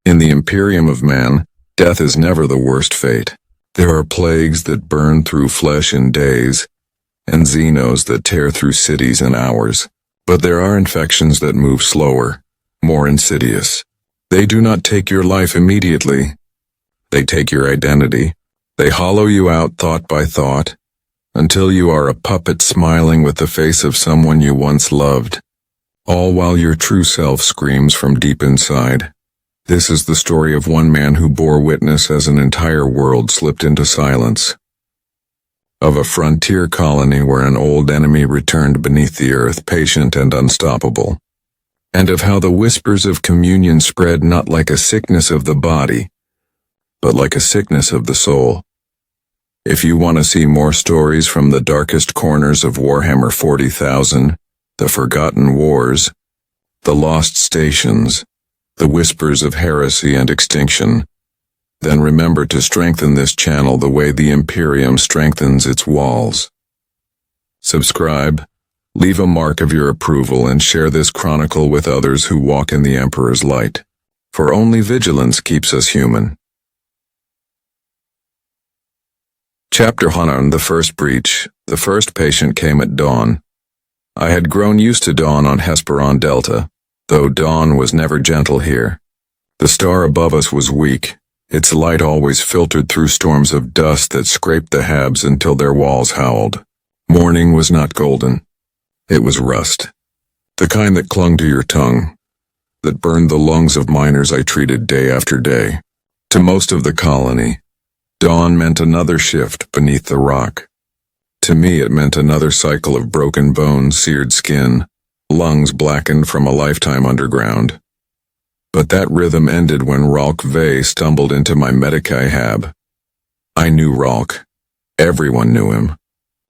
In the Imperium of Man, death is never the worst fate. There are plagues that burn through flesh in days, and xenos that tear through cities in hours. But there are infections that move slower, more insidious. They do not take your life immediately. They take your identity. They hollow you out thought by thought, until you are a puppet smiling with the face of someone you once loved, all while your true self screams from deep inside. This is the story of one man who bore witness as an entire world slipped into silence. Of a frontier colony where an old enemy returned beneath the earth, patient and unstoppable. And of how the whispers of communion spread not like a sickness of the body, but like a sickness of the soul. If you want to see more stories from the darkest corners of Warhammer 40,000, the Forgotten Wars, the Lost Stations, the whispers of heresy and extinction, then remember to strengthen this channel the way the Imperium strengthens its walls. Subscribe, leave a mark of your approval, and share this chronicle with others who walk in the Emperor's light, for only vigilance keeps us human. Chapter 1. The First Breach. The first patient came at dawn. I had grown used to dawn on Hesperon Delta, though dawn was never gentle here. The star above us was weak. Its light always filtered through storms of dust that scraped the habs until their walls howled. Morning was not golden. It was rust. The kind that clung to your tongue, that burned the lungs of miners I treated day after day. To most of the colony, dawn meant another shift beneath the rock. To me it meant another cycle of broken bones, seared skin, lungs blackened from a lifetime underground. But that rhythm ended when Ralk Vey stumbled into my Medicae hab. I knew Ralk. Everyone knew him.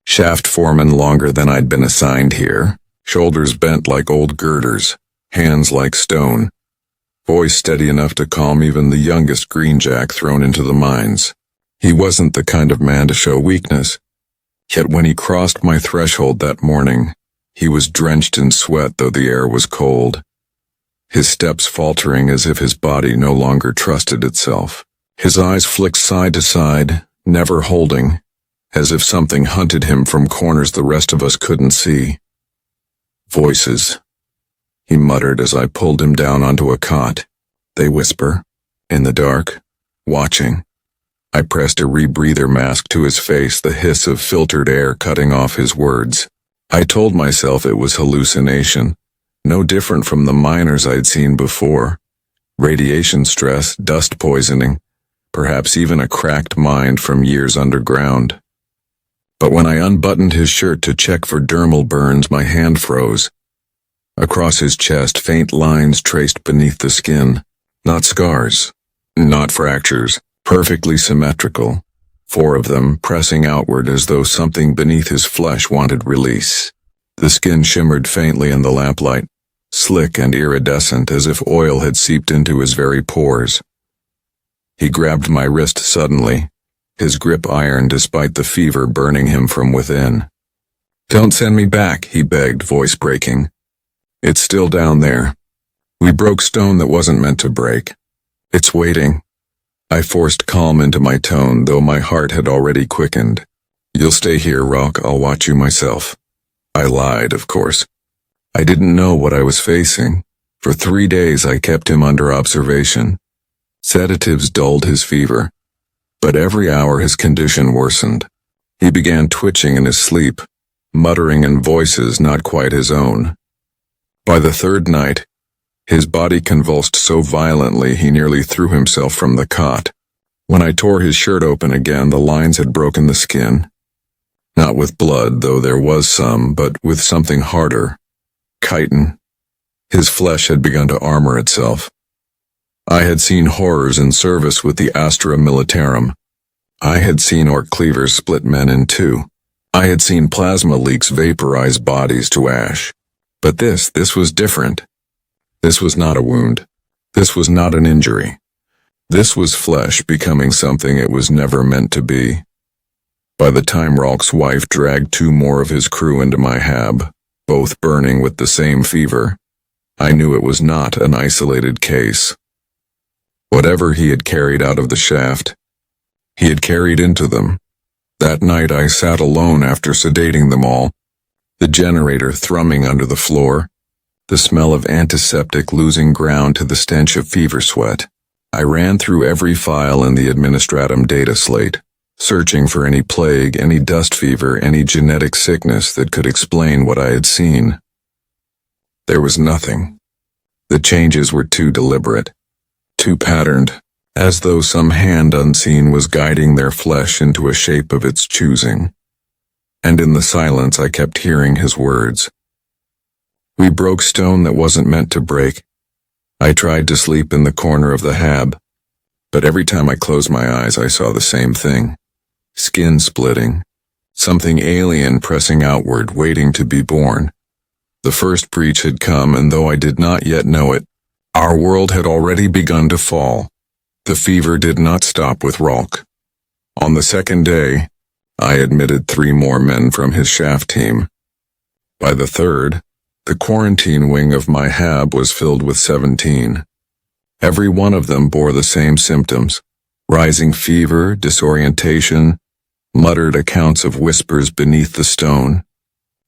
Shaft foreman longer than I'd been assigned here, shoulders bent like old girders, hands like stone, voice steady enough to calm even the youngest greenjack thrown into the mines. He wasn't the kind of man to show weakness. Yet when he crossed my threshold that morning, he was drenched in sweat though the air was cold, his steps faltering as if his body no longer trusted itself. His eyes flicked side to side, never holding, as if something hunted him from corners the rest of us couldn't see. Voices, he muttered as I pulled him down onto a cot. They whisper, in the dark, watching. I pressed a rebreather mask to his face, the hiss of filtered air cutting off his words. I told myself it was hallucination, no different from the miners I'd seen before. Radiation stress, dust poisoning, perhaps even a cracked mind from years underground. But when I unbuttoned his shirt to check for dermal burns, my hand froze. Across his chest, faint lines traced beneath the skin. Not scars, not fractures, perfectly symmetrical. 4 of them pressing outward as though something beneath his flesh wanted release. The skin shimmered faintly in the lamplight, slick and iridescent as if oil had seeped into his very pores. He grabbed my wrist suddenly, his grip iron despite the fever burning him from within. "Don't send me back," he begged, voice breaking. "It's still down there. We broke stone that wasn't meant to break. It's waiting." I forced calm into my tone, though my heart had already quickened. "You'll stay here, Rock. I'll watch you myself." I lied, of course. I didn't know what I was facing. For 3 days I kept him under observation. Sedatives dulled his fever, but every hour his condition worsened. He began twitching in his sleep, muttering in voices not quite his own. By the 3rd night, his body convulsed so violently he nearly threw himself from the cot. When I tore his shirt open again, the lines had broken the skin. Not with blood, though there was some, but with something harder. Chitin. His flesh had begun to armor itself. I had seen horrors in service with the Astra Militarum. I had seen orc cleavers split men in 2. I had seen plasma leaks vaporize bodies to ash. But this was different. This was not a wound. This was not an injury. This was flesh becoming something it was never meant to be. By the time Ralk's wife dragged 2 more of his crew into my hab, both burning with the same fever, I knew it was not an isolated case. Whatever he had carried out of the shaft, he had carried into them. That night I sat alone after sedating them all, the generator thrumming under the floor, the smell of antiseptic losing ground to the stench of fever sweat. I ran through every file in the administratum data slate, searching for any plague, any dust fever, any genetic sickness that could explain what I had seen. There was nothing. The changes were too deliberate, too patterned, as though some hand unseen was guiding their flesh into a shape of its choosing. And in the silence I kept hearing his words. We broke stone that wasn't meant to break. I tried to sleep in the corner of the hab, but every time I closed my eyes I saw the same thing. Skin splitting. Something alien pressing outward, waiting to be born. The first breach had come, and though I did not yet know it, our world had already begun to fall. The fever did not stop with Rolk. On the second day, I admitted 3 more men from his shaft team. By the third, the quarantine wing of my hab was filled with 17. Every one of them bore the same symptoms: rising fever, disorientation, muttered accounts of whispers beneath the stone,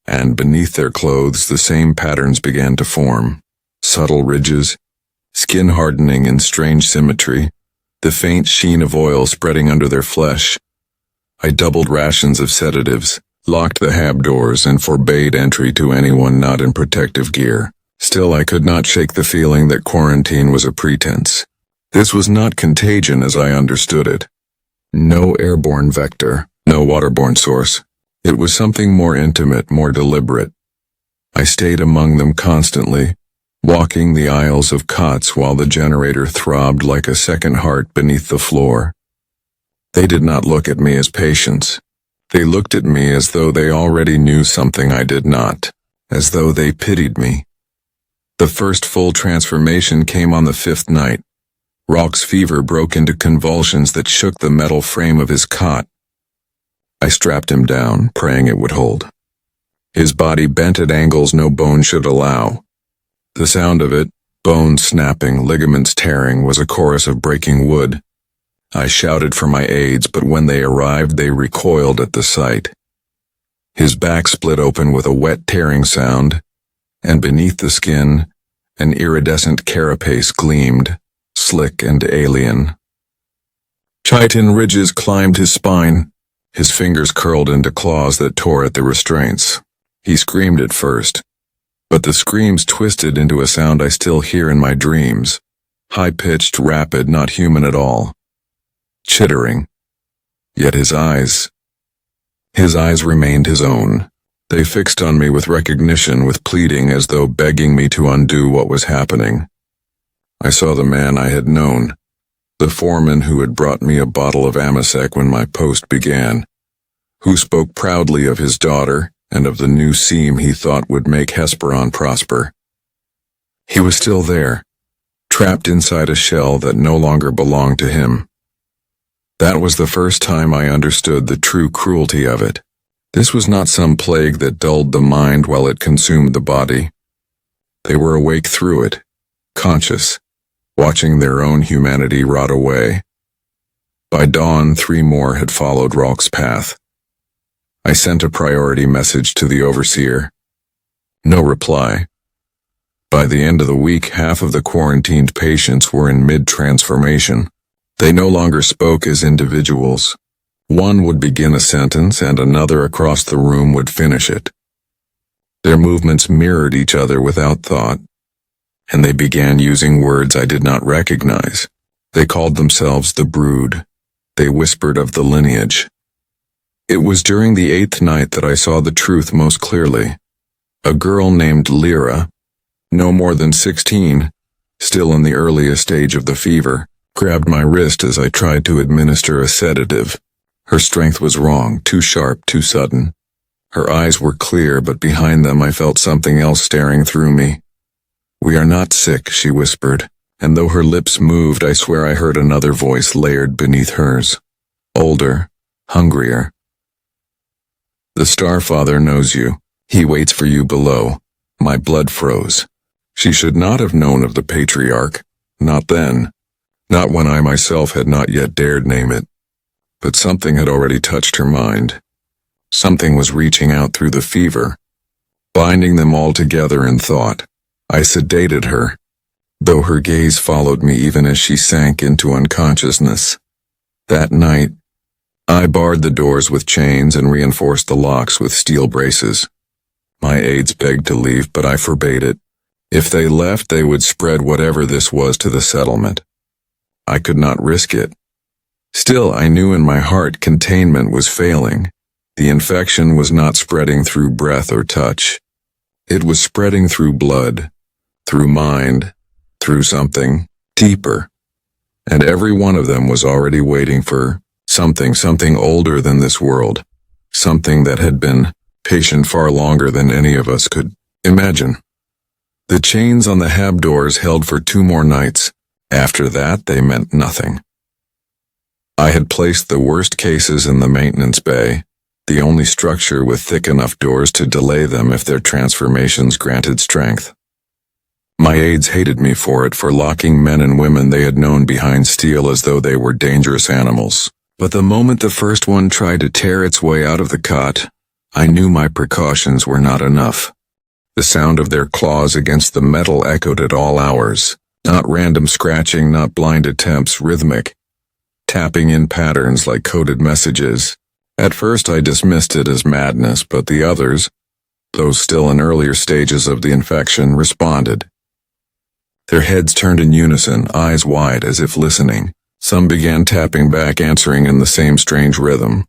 and beneath their clothes the same patterns began to form. Subtle ridges, skin hardening in strange symmetry, the faint sheen of oil spreading under their flesh. I doubled rations of sedatives, locked the hab doors, and forbade entry to anyone not in protective gear. Still, I could not shake the feeling that quarantine was a pretense. This was not contagion as I understood it. No airborne vector, no waterborne source. It was something more intimate, more deliberate. I stayed among them constantly, walking the aisles of cots while the generator throbbed like a second heart beneath the floor. They did not look at me as patients. They looked at me as though they already knew something I did not, as though they pitied me. The first full transformation came on the 5th night. Rolk's fever broke into convulsions that shook the metal frame of his cot. I strapped him down, praying it would hold. His body bent at angles no bone should allow. The sound of it, bones snapping, ligaments tearing, was a chorus of breaking wood. I shouted for my aides, but when they arrived they recoiled at the sight. His back split open with a wet tearing sound, and beneath the skin, an iridescent carapace gleamed, slick and alien. Chitin ridges climbed his spine. His fingers curled into claws that tore at the restraints. He screamed at first, but the screams twisted into a sound I still hear in my dreams. High-pitched, rapid, not human at all. Chittering. Yet his eyes remained his own. They fixed on me with recognition, with pleading, as though begging me to undo what was happening. I saw the man I had known, the foreman who had brought me a bottle of Amasec when my post began, who spoke proudly of his daughter and of the new seam he thought would make Hesperon prosper. He was still there, trapped inside a shell that no longer belonged to him. That was the first time I understood the true cruelty of it. This was not some plague that dulled the mind while it consumed the body. They were awake through it, conscious, watching their own humanity rot away. By dawn, 3 more had followed Rolk's path. I sent a priority message to the overseer. No reply. By the end of the week, half of the quarantined patients were in mid-transformation. They no longer spoke as individuals. One would begin a sentence and another across the room would finish it. Their movements mirrored each other without thought, and they began using words I did not recognize. They called themselves the Brood. They whispered of the lineage. It was during the 8th night that I saw the truth most clearly. A girl named Lyra, no more than 16, still in the earliest stage of the fever, grabbed my wrist as I tried to administer a sedative. Her strength was wrong, too sharp, too sudden. Her eyes were clear, but behind them I felt something else staring through me. "We are not sick," she whispered, and though her lips moved, I swear I heard another voice layered beneath hers. Older, hungrier. "The Starfather knows you. He waits for you below." My blood froze. She should not have known of the Patriarch. Not then. Not when I myself had not yet dared name it. But something had already touched her mind. Something was reaching out through the fever, binding them all together in thought. I sedated her, though her gaze followed me even as she sank into unconsciousness. That night, I barred the doors with chains and reinforced the locks with steel braces. My aides begged to leave, but I forbade it. If they left, they would spread whatever this was to the settlement. I could not risk it. Still, I knew in my heart containment was failing. The infection was not spreading through breath or touch. It was spreading through blood, through mind, through something deeper. And every one of them was already waiting for something older than this world, something that had been patient far longer than any of us could imagine. The chains on the hab doors held for 2 more nights. After that, they meant nothing. I had placed the worst cases in the maintenance bay, the only structure with thick enough doors to delay them if their transformations granted strength. My aides hated me for it, for locking men and women they had known behind steel as though they were dangerous animals. But the moment the first one tried to tear its way out of the cot, I knew my precautions were not enough. The sound of their claws against the metal echoed at all hours. Not random scratching, not blind attempts, rhythmic, tapping in patterns like coded messages. At first I dismissed it as madness, but the others, those still in earlier stages of the infection, responded. Their heads turned in unison, eyes wide as if listening. Some began tapping back, answering in the same strange rhythm.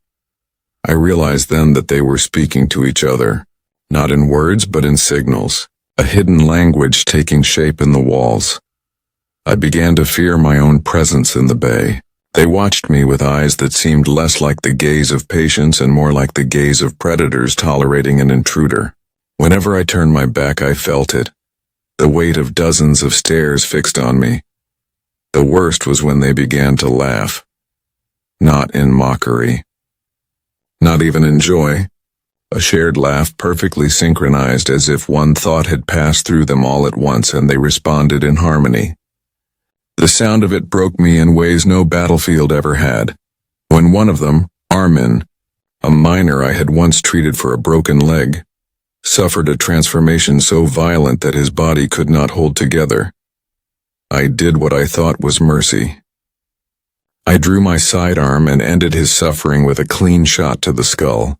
I realized then that they were speaking to each other, not in words but in signals, a hidden language taking shape in the walls. I began to fear my own presence in the bay. They watched me with eyes that seemed less like the gaze of patience and more like the gaze of predators tolerating an intruder. Whenever I turned my back, I felt it, the weight of dozens of stares fixed on me. The worst was when they began to laugh. Not in mockery. Not even in joy. A shared laugh perfectly synchronized, as if one thought had passed through them all at once and they responded in harmony. The sound of it broke me in ways no battlefield ever had. When one of them, Armin, a miner I had once treated for a broken leg, suffered a transformation so violent that his body could not hold together, I did what I thought was mercy. I drew my sidearm and ended his suffering with a clean shot to the skull.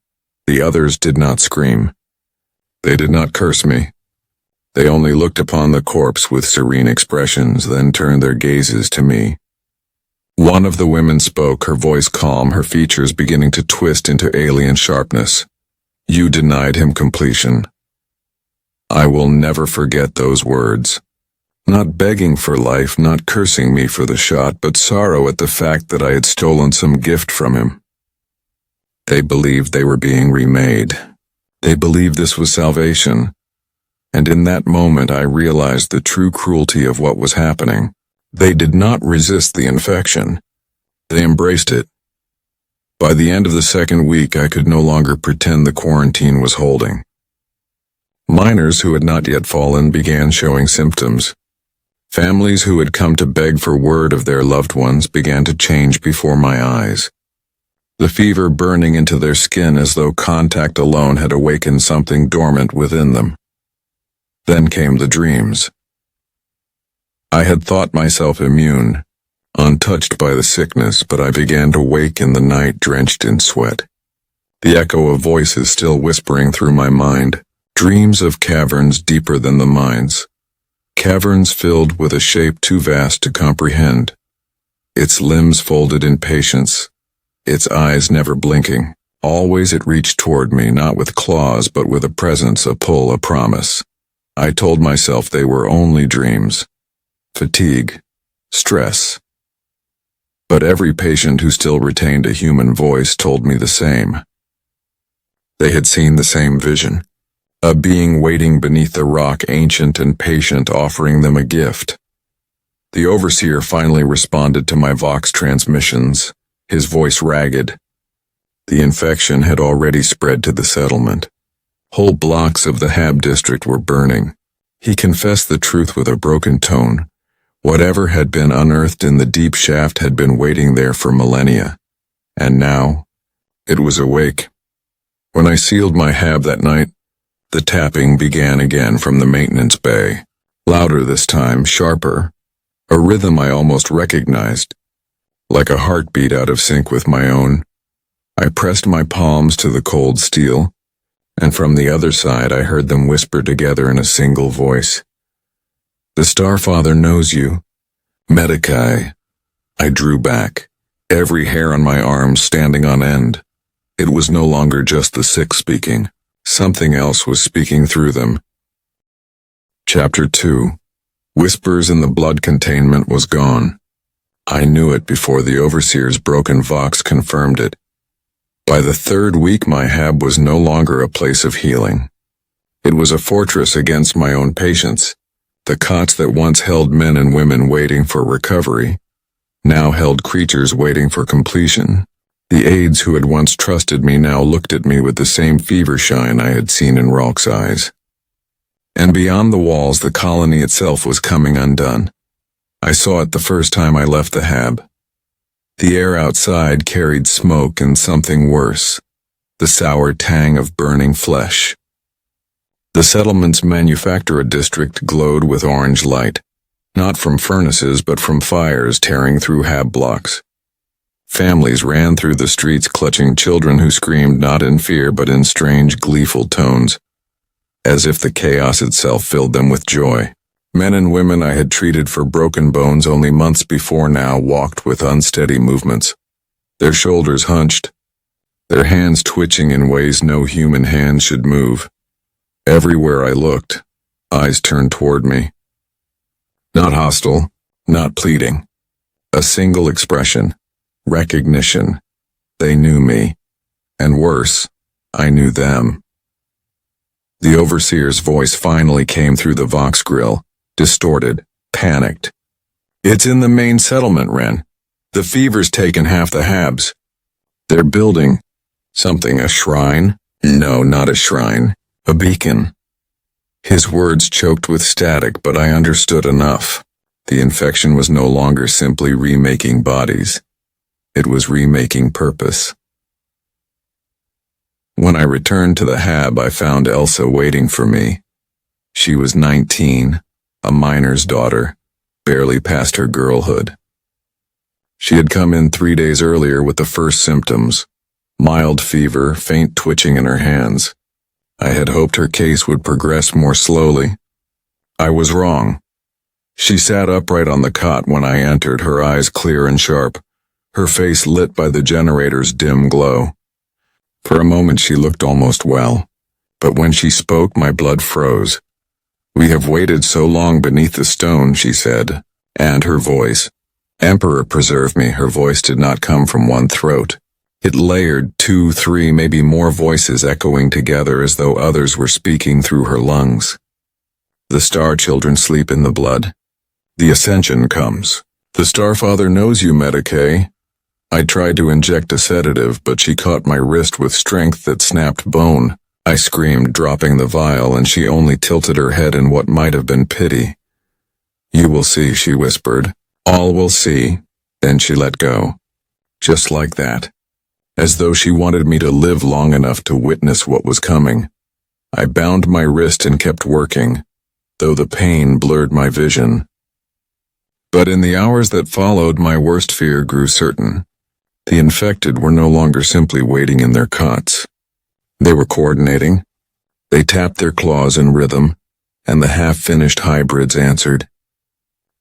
The others did not scream. They did not curse me. They only looked upon the corpse with serene expressions, then turned their gazes to me. One of the women spoke, her voice calm, her features beginning to twist into alien sharpness. You denied him completion. I will never forget those words. Not begging for life, not cursing me for the shot, but sorrow at the fact that I had stolen some gift from him. They believed they were being remade. They believed this was salvation. And in that moment I realized the true cruelty of what was happening. They did not resist the infection. They embraced it. By the end of the 2nd week, I could no longer pretend the quarantine was holding. Miners who had not yet fallen began showing symptoms. Families who had come to beg for word of their loved ones began to change before my eyes. The fever burning into their skin as though contact alone had awakened something dormant within them. Then came the dreams. I had thought myself immune, untouched by the sickness, but I began to wake in the night drenched in sweat. The echo of voices still whispering through my mind, dreams of caverns deeper than the mind's. Caverns filled with a shape too vast to comprehend. Its limbs folded in patience, its eyes never blinking. Always it reached toward me, not with claws but with a presence, a pull, a promise. I told myself they were only dreams. Fatigue. Stress. But every patient who still retained a human voice told me the same. They had seen the same vision. A being waiting beneath the rock, ancient and patient, offering them a gift. The overseer finally responded to my Vox transmissions, his voice ragged. The infection had already spread to the settlement. Whole blocks of the Hab district were burning. He confessed the truth with a broken tone. Whatever had been unearthed in the deep shaft had been waiting there for millennia. And now, it was awake. When I sealed my hab that night, the tapping began again from the maintenance bay. Louder this time, sharper. A rhythm I almost recognized. Like a heartbeat out of sync with my own. I pressed my palms to the cold steel, and from the other side I heard them whisper together in a single voice. "The Starfather knows you. Medicae." I drew back, every hair on my arms standing on end. It was no longer just the sick speaking. Something else was speaking through them. Chapter 2. Whispers in the blood containment was gone. I knew it before the Overseer's broken vox confirmed it. By the third week my hab was no longer a place of healing. It was a fortress against my own patience. The cots that once held men and women waiting for recovery, now held creatures waiting for completion. The aides who had once trusted me now looked at me with the same fever shine I had seen in Ralk's eyes. And beyond the walls the colony itself was coming undone. I saw it the first time I left the hab. The air outside carried smoke and something worse, the sour tang of burning flesh. The settlement's manufactura district glowed with orange light, not from furnaces but from fires tearing through hab blocks. Families ran through the streets clutching children who screamed not in fear but in strange gleeful tones, as if the chaos itself filled them with joy. Men and women I had treated for broken bones only months before now walked with unsteady movements, their shoulders hunched, their hands twitching in ways no human hand should move. Everywhere I looked, eyes turned toward me. Not hostile, not pleading. A single expression, recognition. They knew me, and worse, I knew them. The Overseer's voice finally came through the vox grill. Distorted, panicked. "It's in the main settlement, Ren. The fever's taken half the habs. They're building something, a shrine? No, not a shrine. A beacon." His words choked with static, but I understood enough. The infection was no longer simply remaking bodies. It was remaking purpose. When I returned to the hab, I found Elsa waiting for me. She was 19. A miner's daughter, barely past her girlhood. She had come in 3 days earlier with the first symptoms, mild fever, faint twitching in her hands. I had hoped her case would progress more slowly. I was wrong. She sat upright on the cot when I entered, her eyes clear and sharp, her face lit by the generator's dim glow. For a moment she looked almost well, but when she spoke my blood froze. "We have waited so long beneath the stone," she said, and her voice. Emperor preserve me, her voice did not come from one throat. It layered 2, 3, maybe more voices echoing together as though others were speaking through her lungs. "The Star Children sleep in the blood. The Ascension comes. The Starfather knows you, Medicae." I tried to inject a sedative, but she caught my wrist with strength that snapped bone. I screamed, dropping the vial, and she only tilted her head in what might have been pity. "You will see," she whispered. "All will see." Then she let go. Just like that. As though she wanted me to live long enough to witness what was coming. I bound my wrist and kept working, though the pain blurred my vision. But in the hours that followed, my worst fear grew certain. The infected were no longer simply waiting in their cots. They were coordinating. They tapped their claws in rhythm, and the half-finished hybrids answered.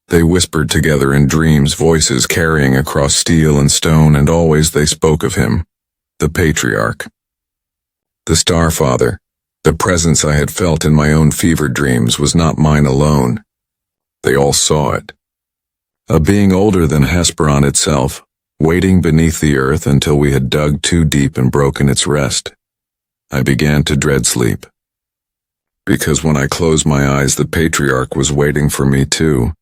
They whispered together in dreams, voices carrying across steel and stone, and always they spoke of him, the Patriarch. The Starfather, the presence I had felt in my own fevered dreams, was not mine alone. They all saw it. A being older than Hesperon itself, waiting beneath the earth until we had dug too deep and broken its rest. I began to dread sleep. Because when I closed my eyes, the Patriarch was waiting for me too.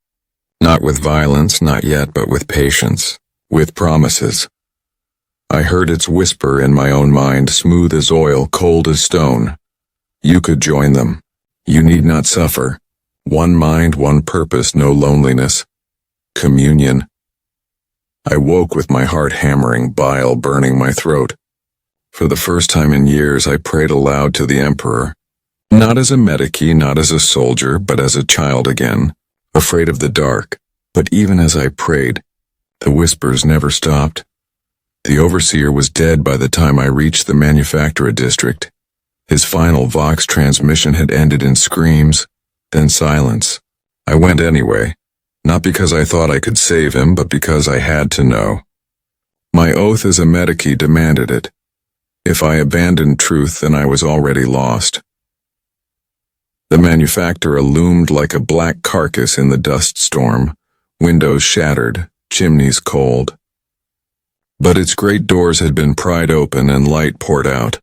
Not with violence, not yet, but with patience, with promises. I heard its whisper in my own mind, smooth as oil, cold as stone. You could join them. You need not suffer. One mind, one purpose, no loneliness. Communion. I woke with my heart hammering, bile burning my throat. For the first time in years, I prayed aloud to the Emperor. Not as a medici, not as a soldier, but as a child again, afraid of the dark. But even as I prayed, the whispers never stopped. The overseer was dead by the time I reached the manufactura district. His final Vox transmission had ended in screams, then silence. I went anyway, not because I thought I could save him, but because I had to know. My oath as a medici demanded it. If I abandoned truth, then I was already lost. The manufactura loomed like a black carcass in the dust storm, windows shattered, chimneys cold. But its great doors had been pried open and light poured out.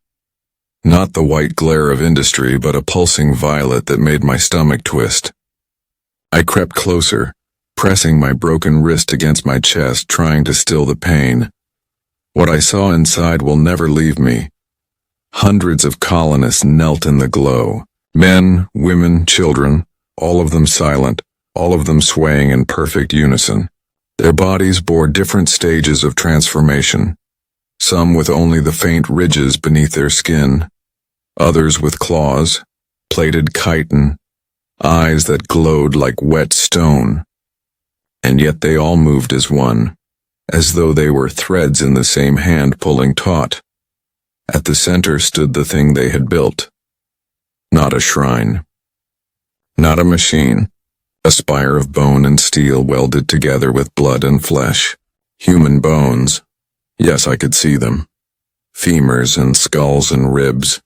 Not the white glare of industry, but a pulsing violet that made my stomach twist. I crept closer, pressing my broken wrist against my chest, trying to still the pain. What I saw inside will never leave me. Hundreds of colonists knelt in the glow. Men, women, children, all of them silent, all of them swaying in perfect unison. Their bodies bore different stages of transformation. Some with only the faint ridges beneath their skin. Others with claws, plated chitin, eyes that glowed like wet stone. And yet they all moved as one, as though they were threads in the same hand pulling taut. At the center stood the thing they had built. Not a shrine. Not a machine. A spire of bone and steel welded together with blood and flesh. Human bones. Yes, I could see them. Femurs and skulls and ribs,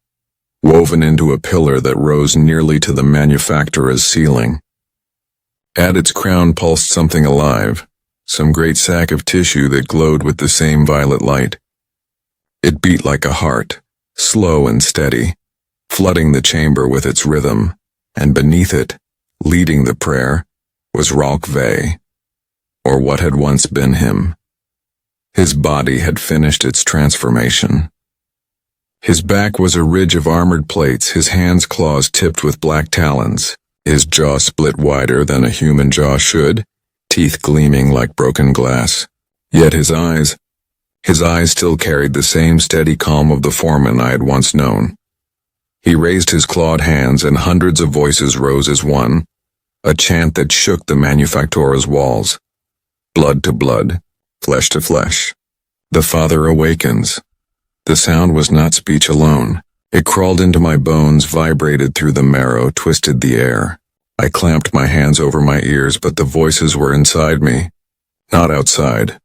woven into a pillar that rose nearly to the manufactura's ceiling. At its crown pulsed something alive, some great sack of tissue that glowed with the same violet light. It beat like a heart, slow and steady, flooding the chamber with its rhythm, and beneath it, leading the prayer, was Ralk Vey, or what had once been him. His body had finished its transformation. His back was a ridge of armored plates, his hands claws tipped with black talons, his jaw split wider than a human jaw should, teeth gleaming like broken glass. Yet his eyes still carried the same steady calm of the foreman I had once known. He raised his clawed hands and hundreds of voices rose as one, a chant that shook the manufactura's walls. Blood to blood, flesh to flesh. The Father awakens. The sound was not speech alone. It crawled into my bones, vibrated through the marrow, twisted the air. I clamped my hands over my ears, but the voices were inside me, not outside.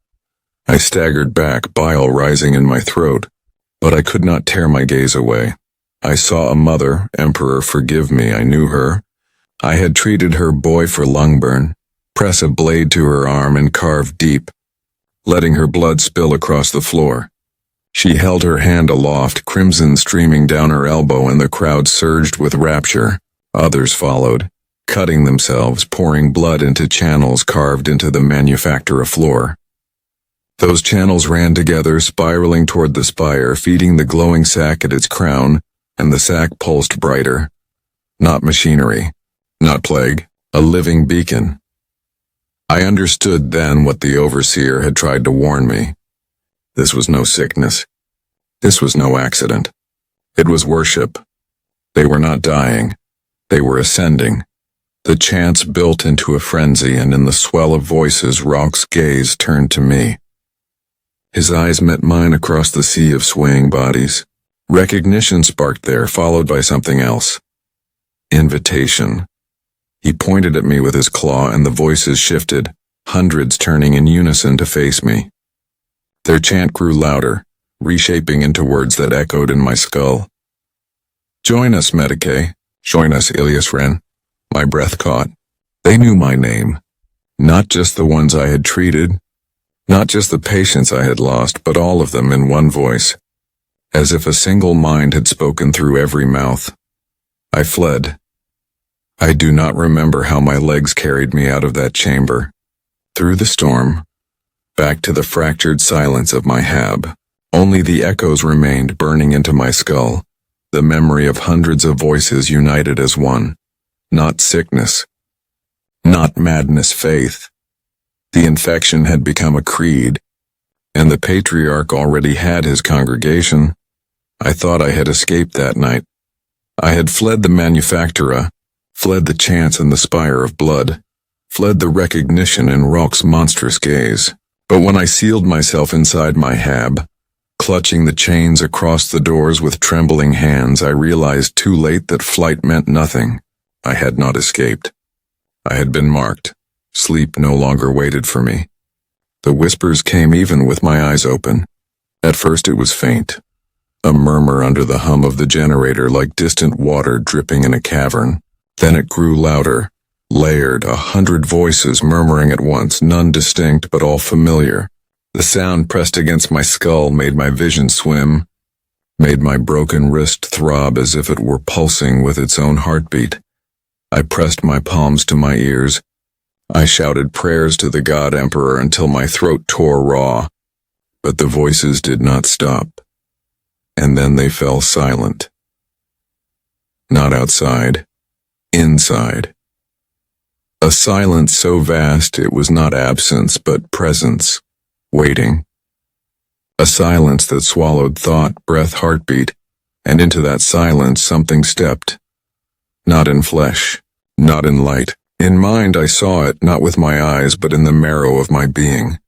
I staggered back, bile rising in my throat, but I could not tear my gaze away. I saw a mother, Emperor, forgive me, I knew her. I had treated her boy for lung burn, press a blade to her arm and carve deep, letting her blood spill across the floor. She held her hand aloft, crimson streaming down her elbow, and the crowd surged with rapture. Others followed, cutting themselves, pouring blood into channels carved into the manufactura floor. Those channels ran together, spiraling toward the spire, feeding the glowing sack at its crown, and the sack pulsed brighter. Not machinery, not plague, a living beacon. I understood then what the overseer had tried to warn me. This was no sickness. This was no accident. It was worship. They were not dying. They were ascending. The chants built into a frenzy, and in the swell of voices, Ralk's gaze turned to me. His eyes met mine across the sea of swaying bodies. Recognition sparked there, followed by something else. Invitation. He pointed at me with his claw, and the voices shifted, hundreds turning in unison to face me. Their chant grew louder, reshaping into words that echoed in my skull. Join us, Medicae. Join us, Iliasren. My breath caught. They knew my name. Not just the ones I had treated, not just the patients I had lost, but all of them in one voice, as if a single mind had spoken through every mouth. I fled. I do not remember how my legs carried me out of that chamber, through the storm, back to the fractured silence of my hab. Only the echoes remained burning into my skull, the memory of hundreds of voices united as one. Not sickness. Not madness, faith. The infection had become a creed, and the patriarch already had his congregation. I thought I had escaped that night. I had fled the manufactura, fled the chance and the spire of blood, fled the recognition in Rolk's monstrous gaze. But when I sealed myself inside my hab, clutching the chains across the doors with trembling hands, I realized too late that flight meant nothing. I had not escaped. I had been marked. Sleep no longer waited for me. The whispers came even with my eyes open. At first it was faint, a murmur under the hum of the generator like distant water dripping in a cavern. Then it grew louder, layered, 100 voices murmuring at once, none distinct but all familiar. The sound pressed against my skull made my vision swim, made my broken wrist throb as if it were pulsing with its own heartbeat. I pressed my palms to my ears. I shouted prayers to the God Emperor until my throat tore raw, but the voices did not stop. And then they fell silent. Not outside, inside. A silence so vast it was not absence but presence, waiting. A silence that swallowed thought, breath, heartbeat, and into that silence something stepped. Not in flesh, not in light. In mind I saw it, not with my eyes but in the marrow of my being.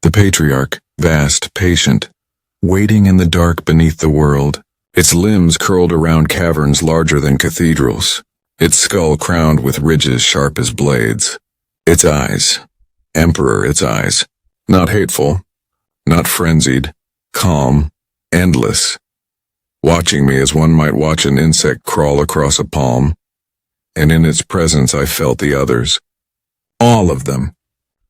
The patriarch, vast, patient, waiting in the dark beneath the world, its limbs curled around caverns larger than cathedrals, its skull crowned with ridges sharp as blades. Its eyes, Emperor, its eyes, not hateful, not frenzied, calm, endless, watching me as one might watch an insect crawl across a palm, and in its presence I felt the others. All of them.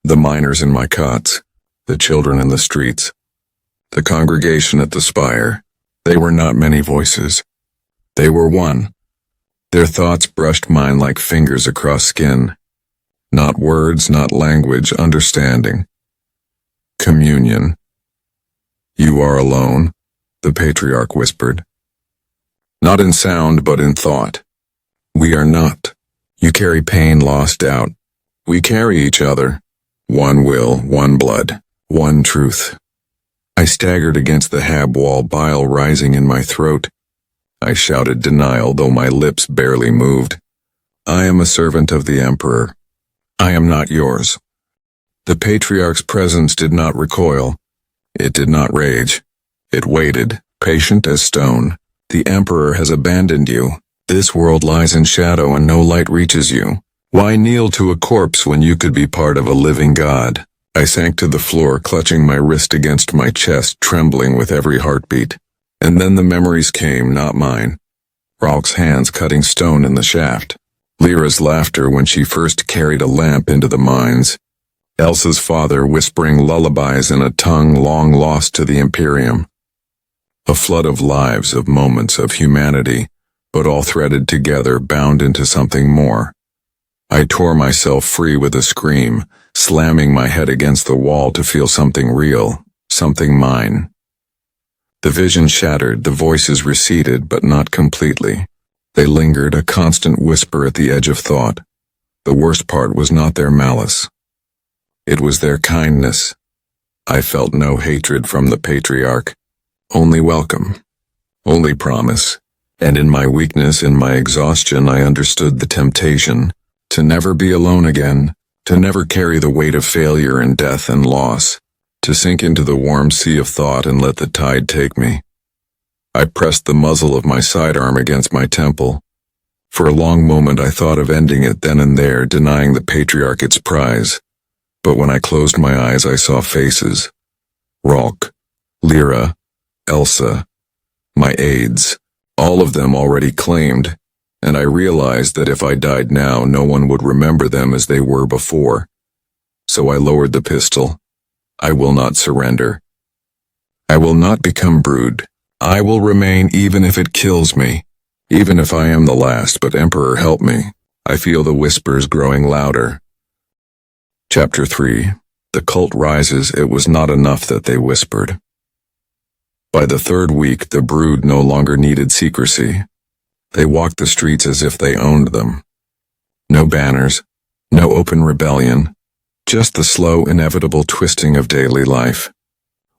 The miners in my cots, the children in the streets, the congregation at the spire. They were not many voices. They were one. Their thoughts brushed mine like fingers across skin. Not words, not language, understanding. Communion. You are alone, the patriarch whispered. Not in sound, but in thought. We are not. You carry pain, lost doubt. We carry each other. One will, one blood, one truth. I staggered against the hab wall, bile rising in my throat. I shouted denial, though my lips barely moved. I am a servant of the Emperor. I am not yours. The patriarch's presence did not recoil. It did not rage. It waited, patient as stone. The Emperor has abandoned you. This world lies in shadow and no light reaches you. Why kneel to a corpse when you could be part of a living God? I sank to the floor, clutching my wrist against my chest, trembling with every heartbeat. And then the memories came, not mine. Rolk's hands cutting stone in the shaft. Lyra's laughter when she first carried a lamp into the mines. Elsa's father whispering lullabies in a tongue long lost to the Imperium. A flood of lives, of moments, of humanity, but all threaded together, bound into something more. I tore myself free with a scream, slamming my head against the wall to feel something real, something mine. The vision shattered, the voices receded, but not completely. They lingered, a constant whisper at the edge of thought. The worst part was not their malice. It was their kindness. I felt no hatred from the patriarch, only welcome, only promise. And in my weakness, in my exhaustion, I understood the temptation to never be alone again, to never carry the weight of failure and death and loss, to sink into the warm sea of thought and let the tide take me. I pressed the muzzle of my sidearm against my temple. For a long moment I thought of ending it then and there, denying the patriarch its prize. But when I closed my eyes I saw faces. Rolk, Lyra, Elsa, my aides, all of them already claimed, and I realized that if I died now no one would remember them as they were before. So I lowered the pistol. I will not surrender. I will not become brood. I will remain even if it kills me, even if I am the last, but Emperor help me. I feel the whispers growing louder. Chapter 3. The cult rises. It was not enough that they whispered. By the third week, the brood no longer needed secrecy. They walked the streets as if they owned them. No banners, no open rebellion, Just the slow, inevitable twisting of daily life.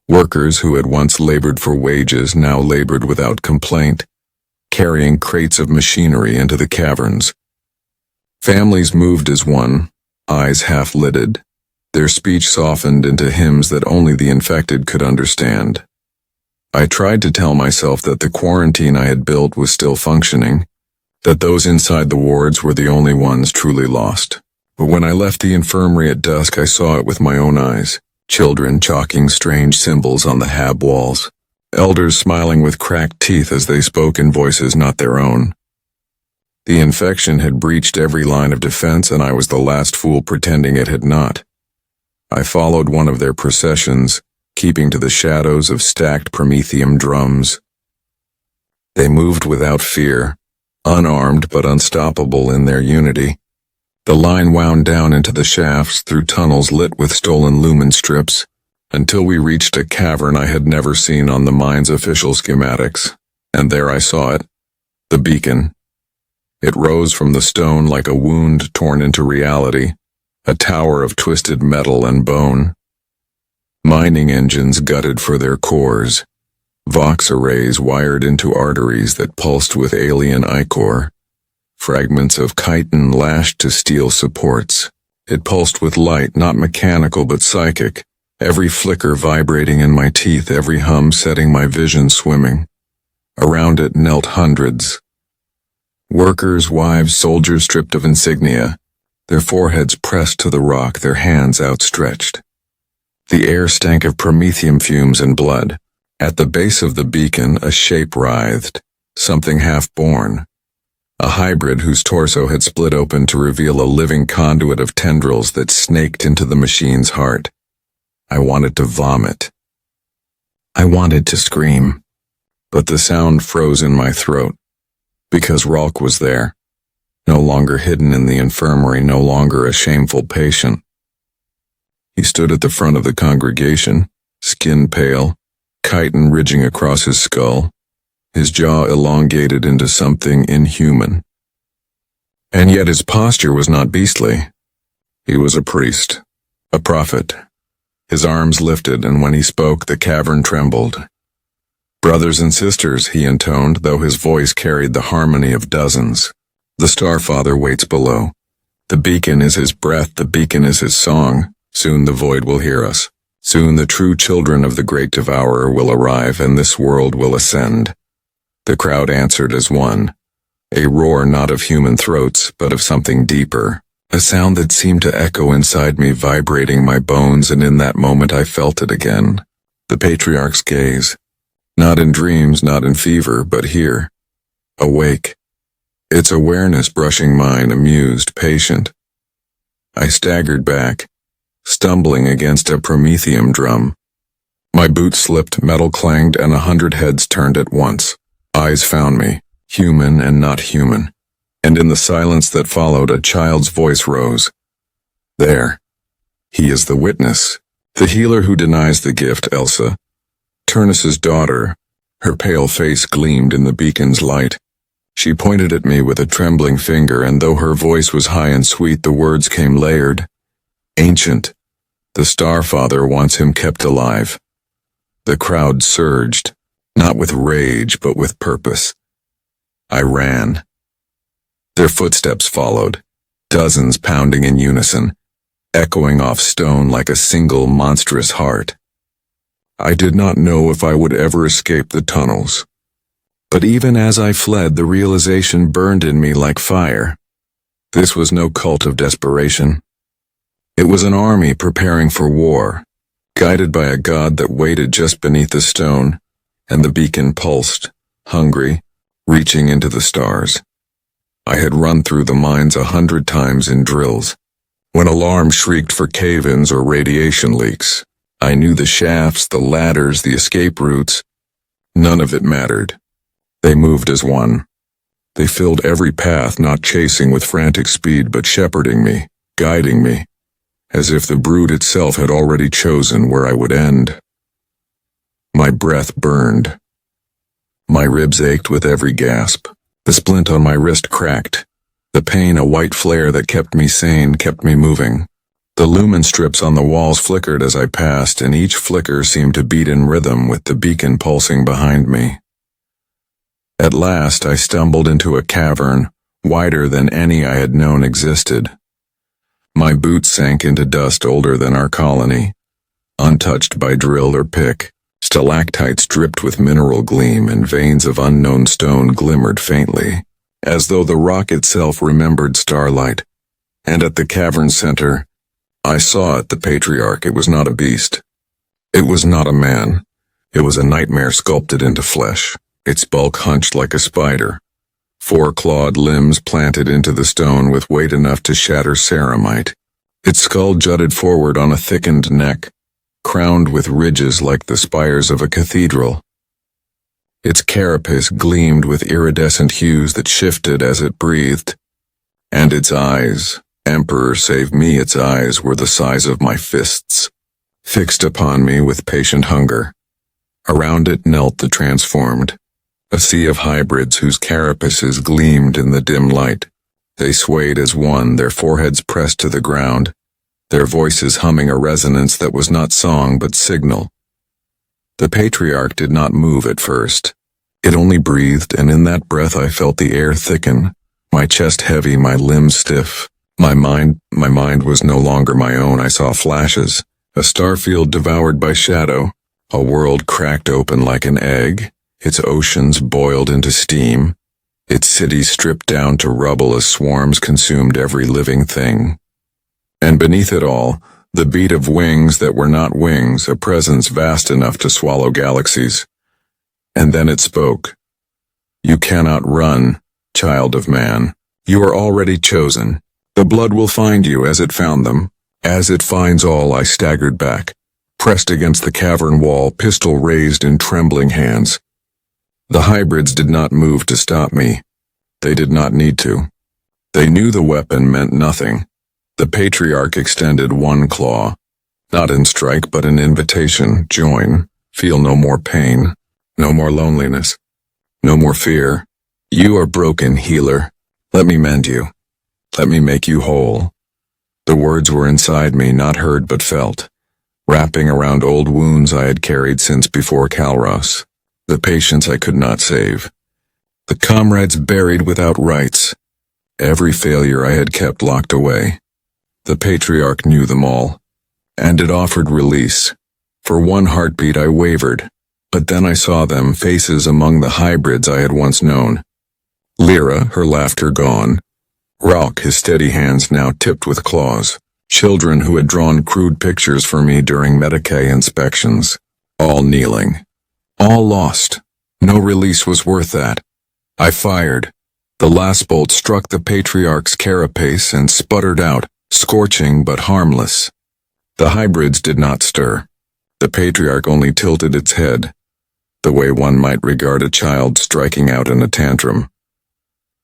Workers who had once labored for wages now labored without complaint, carrying crates of machinery into the caverns. Families moved as one, eyes half-lidded, their speech softened into hymns that only the infected could understand. I tried to tell myself that the quarantine I had built was still functioning, that those inside the wards were the only ones truly lost. But when I left the infirmary at dusk, I saw it with my own eyes. Children chalking strange symbols on the hab walls. Elders smiling with cracked teeth as they spoke in voices not their own. The infection had breached every line of defense, and I was the last fool pretending it had not. I followed one of their processions, keeping to the shadows of stacked promethium drums. They moved without fear, unarmed but unstoppable in their unity. The line wound down into the shafts through tunnels lit with stolen lumen strips, until we reached a cavern I had never seen on the mine's official schematics, and there I saw it, the beacon. It rose from the stone like a wound torn into reality, a tower of twisted metal and bone. Mining engines gutted for their cores, Vox arrays wired into arteries that pulsed with alien ichor, fragments of chitin lashed to steel supports. It pulsed with light, not mechanical but psychic, every flicker vibrating in my teeth, every hum setting my vision swimming. Around it knelt hundreds. Workers, wives, soldiers stripped of insignia, their foreheads pressed to the rock, their hands outstretched. The air stank of promethium fumes and blood. At the base of the beacon, a shape writhed, something half-born. A hybrid whose torso had split open to reveal a living conduit of tendrils that snaked into the machine's heart. I wanted to vomit. I wanted to scream, but the sound froze in my throat, because Rolk was there, no longer hidden in the infirmary, no longer a shameful patient. He stood at the front of the congregation, skin pale, chitin ridging across his skull, his jaw elongated into something inhuman. And yet his posture was not beastly. He was a priest, a prophet. His arms lifted, and when he spoke, the cavern trembled. "Brothers and sisters," he intoned, though his voice carried the harmony of dozens. "The Starfather waits below. The beacon is his breath, the beacon is his song. Soon the void will hear us. Soon the true children of the great devourer will arrive, and this world will ascend." The crowd answered as one, a roar not of human throats, but of something deeper, a sound that seemed to echo inside me, vibrating my bones, and in that moment I felt it again. The patriarch's gaze. Not in dreams, not in fever, but here. Awake. Its awareness brushing mine, amused, patient. I staggered back, stumbling against a promethium drum. My boots slipped, metal clanged, and 100 heads turned at once. Eyes found me, human and not human, and in the silence that followed, a child's voice rose. There. He is the witness, the healer who denies the gift, Elsa. Turnus's daughter. Her pale face gleamed in the beacon's light. She pointed at me with a trembling finger, and though her voice was high and sweet, the words came layered. Ancient. The Starfather wants him kept alive. The crowd surged, not with rage, but with purpose. I ran. Their footsteps followed, dozens pounding in unison, echoing off stone like a single monstrous heart. I did not know if I would ever escape the tunnels. But even as I fled, the realization burned in me like fire. This was no cult of desperation. It was an army preparing for war, guided by a god that waited just beneath the stone, and the beacon pulsed, hungry, reaching into the stars. I had run through the mines 100 times in drills. When alarms shrieked for cave-ins or radiation leaks, I knew the shafts, the ladders, the escape routes. None of it mattered. They moved as one. They filled every path, not chasing with frantic speed, but shepherding me, guiding me, as if the brood itself had already chosen where I would end. My breath burned. My ribs ached with every gasp. The splint on my wrist cracked. The pain, a white flare that kept me sane, kept me moving. The lumen strips on the walls flickered as I passed, and each flicker seemed to beat in rhythm with the beacon pulsing behind me. At last I stumbled into a cavern, wider than any I had known existed. My boots sank into dust older than our colony, untouched by drill or pick. Stalactites dripped with mineral gleam, and veins of unknown stone glimmered faintly, as though the rock itself remembered starlight. And at the cavern's center, I saw it, the patriarch. It was not a beast. It was not a man. It was a nightmare sculpted into flesh, its bulk hunched like a spider, 4 clawed limbs planted into the stone with weight enough to shatter ceramite. Its skull jutted forward on a thickened neck, crowned with ridges like the spires of a cathedral. Its carapace gleamed with iridescent hues that shifted as it breathed, and its eyes, Emperor save me, its eyes were the size of my fists, fixed upon me with patient hunger. Around it knelt the transformed, a sea of hybrids whose carapaces gleamed in the dim light. They swayed as one, their foreheads pressed to the ground, their voices humming a resonance that was not song but signal. The patriarch did not move at first. It only breathed, and in that breath I felt the air thicken, my chest heavy, my limbs stiff. My mind was no longer my own. I saw flashes, a starfield devoured by shadow, a world cracked open like an egg, its oceans boiled into steam, its cities stripped down to rubble as swarms consumed every living thing. And beneath it all, the beat of wings that were not wings, a presence vast enough to swallow galaxies. And then it spoke. You cannot run, child of man. You are already chosen. The blood will find you as it found them. As it finds all, I staggered back, pressed against the cavern wall, pistol raised in trembling hands. The hybrids did not move to stop me. They did not need to. They knew the weapon meant nothing. The patriarch extended one claw, not in strike but an invitation. Join, feel no more pain, no more loneliness, no more fear. You are broken, healer. Let me mend you. Let me make you whole. The words were inside me, not heard but felt, wrapping around old wounds I had carried since before Calros, the patients I could not save, the comrades buried without rights, every failure I had kept locked away. The patriarch knew them all, and it offered release. For one heartbeat I wavered, but then I saw them, faces among the hybrids I had once known. Lyra, her laughter gone. Ralk, his steady hands now tipped with claws. Children who had drawn crude pictures for me during Medicae inspections. All kneeling. All lost. No release was worth that. I fired. The last bolt struck the patriarch's carapace and sputtered out, scorching but harmless. The hybrids did not stir. The patriarch only tilted its head, the way one might regard a child striking out in a tantrum.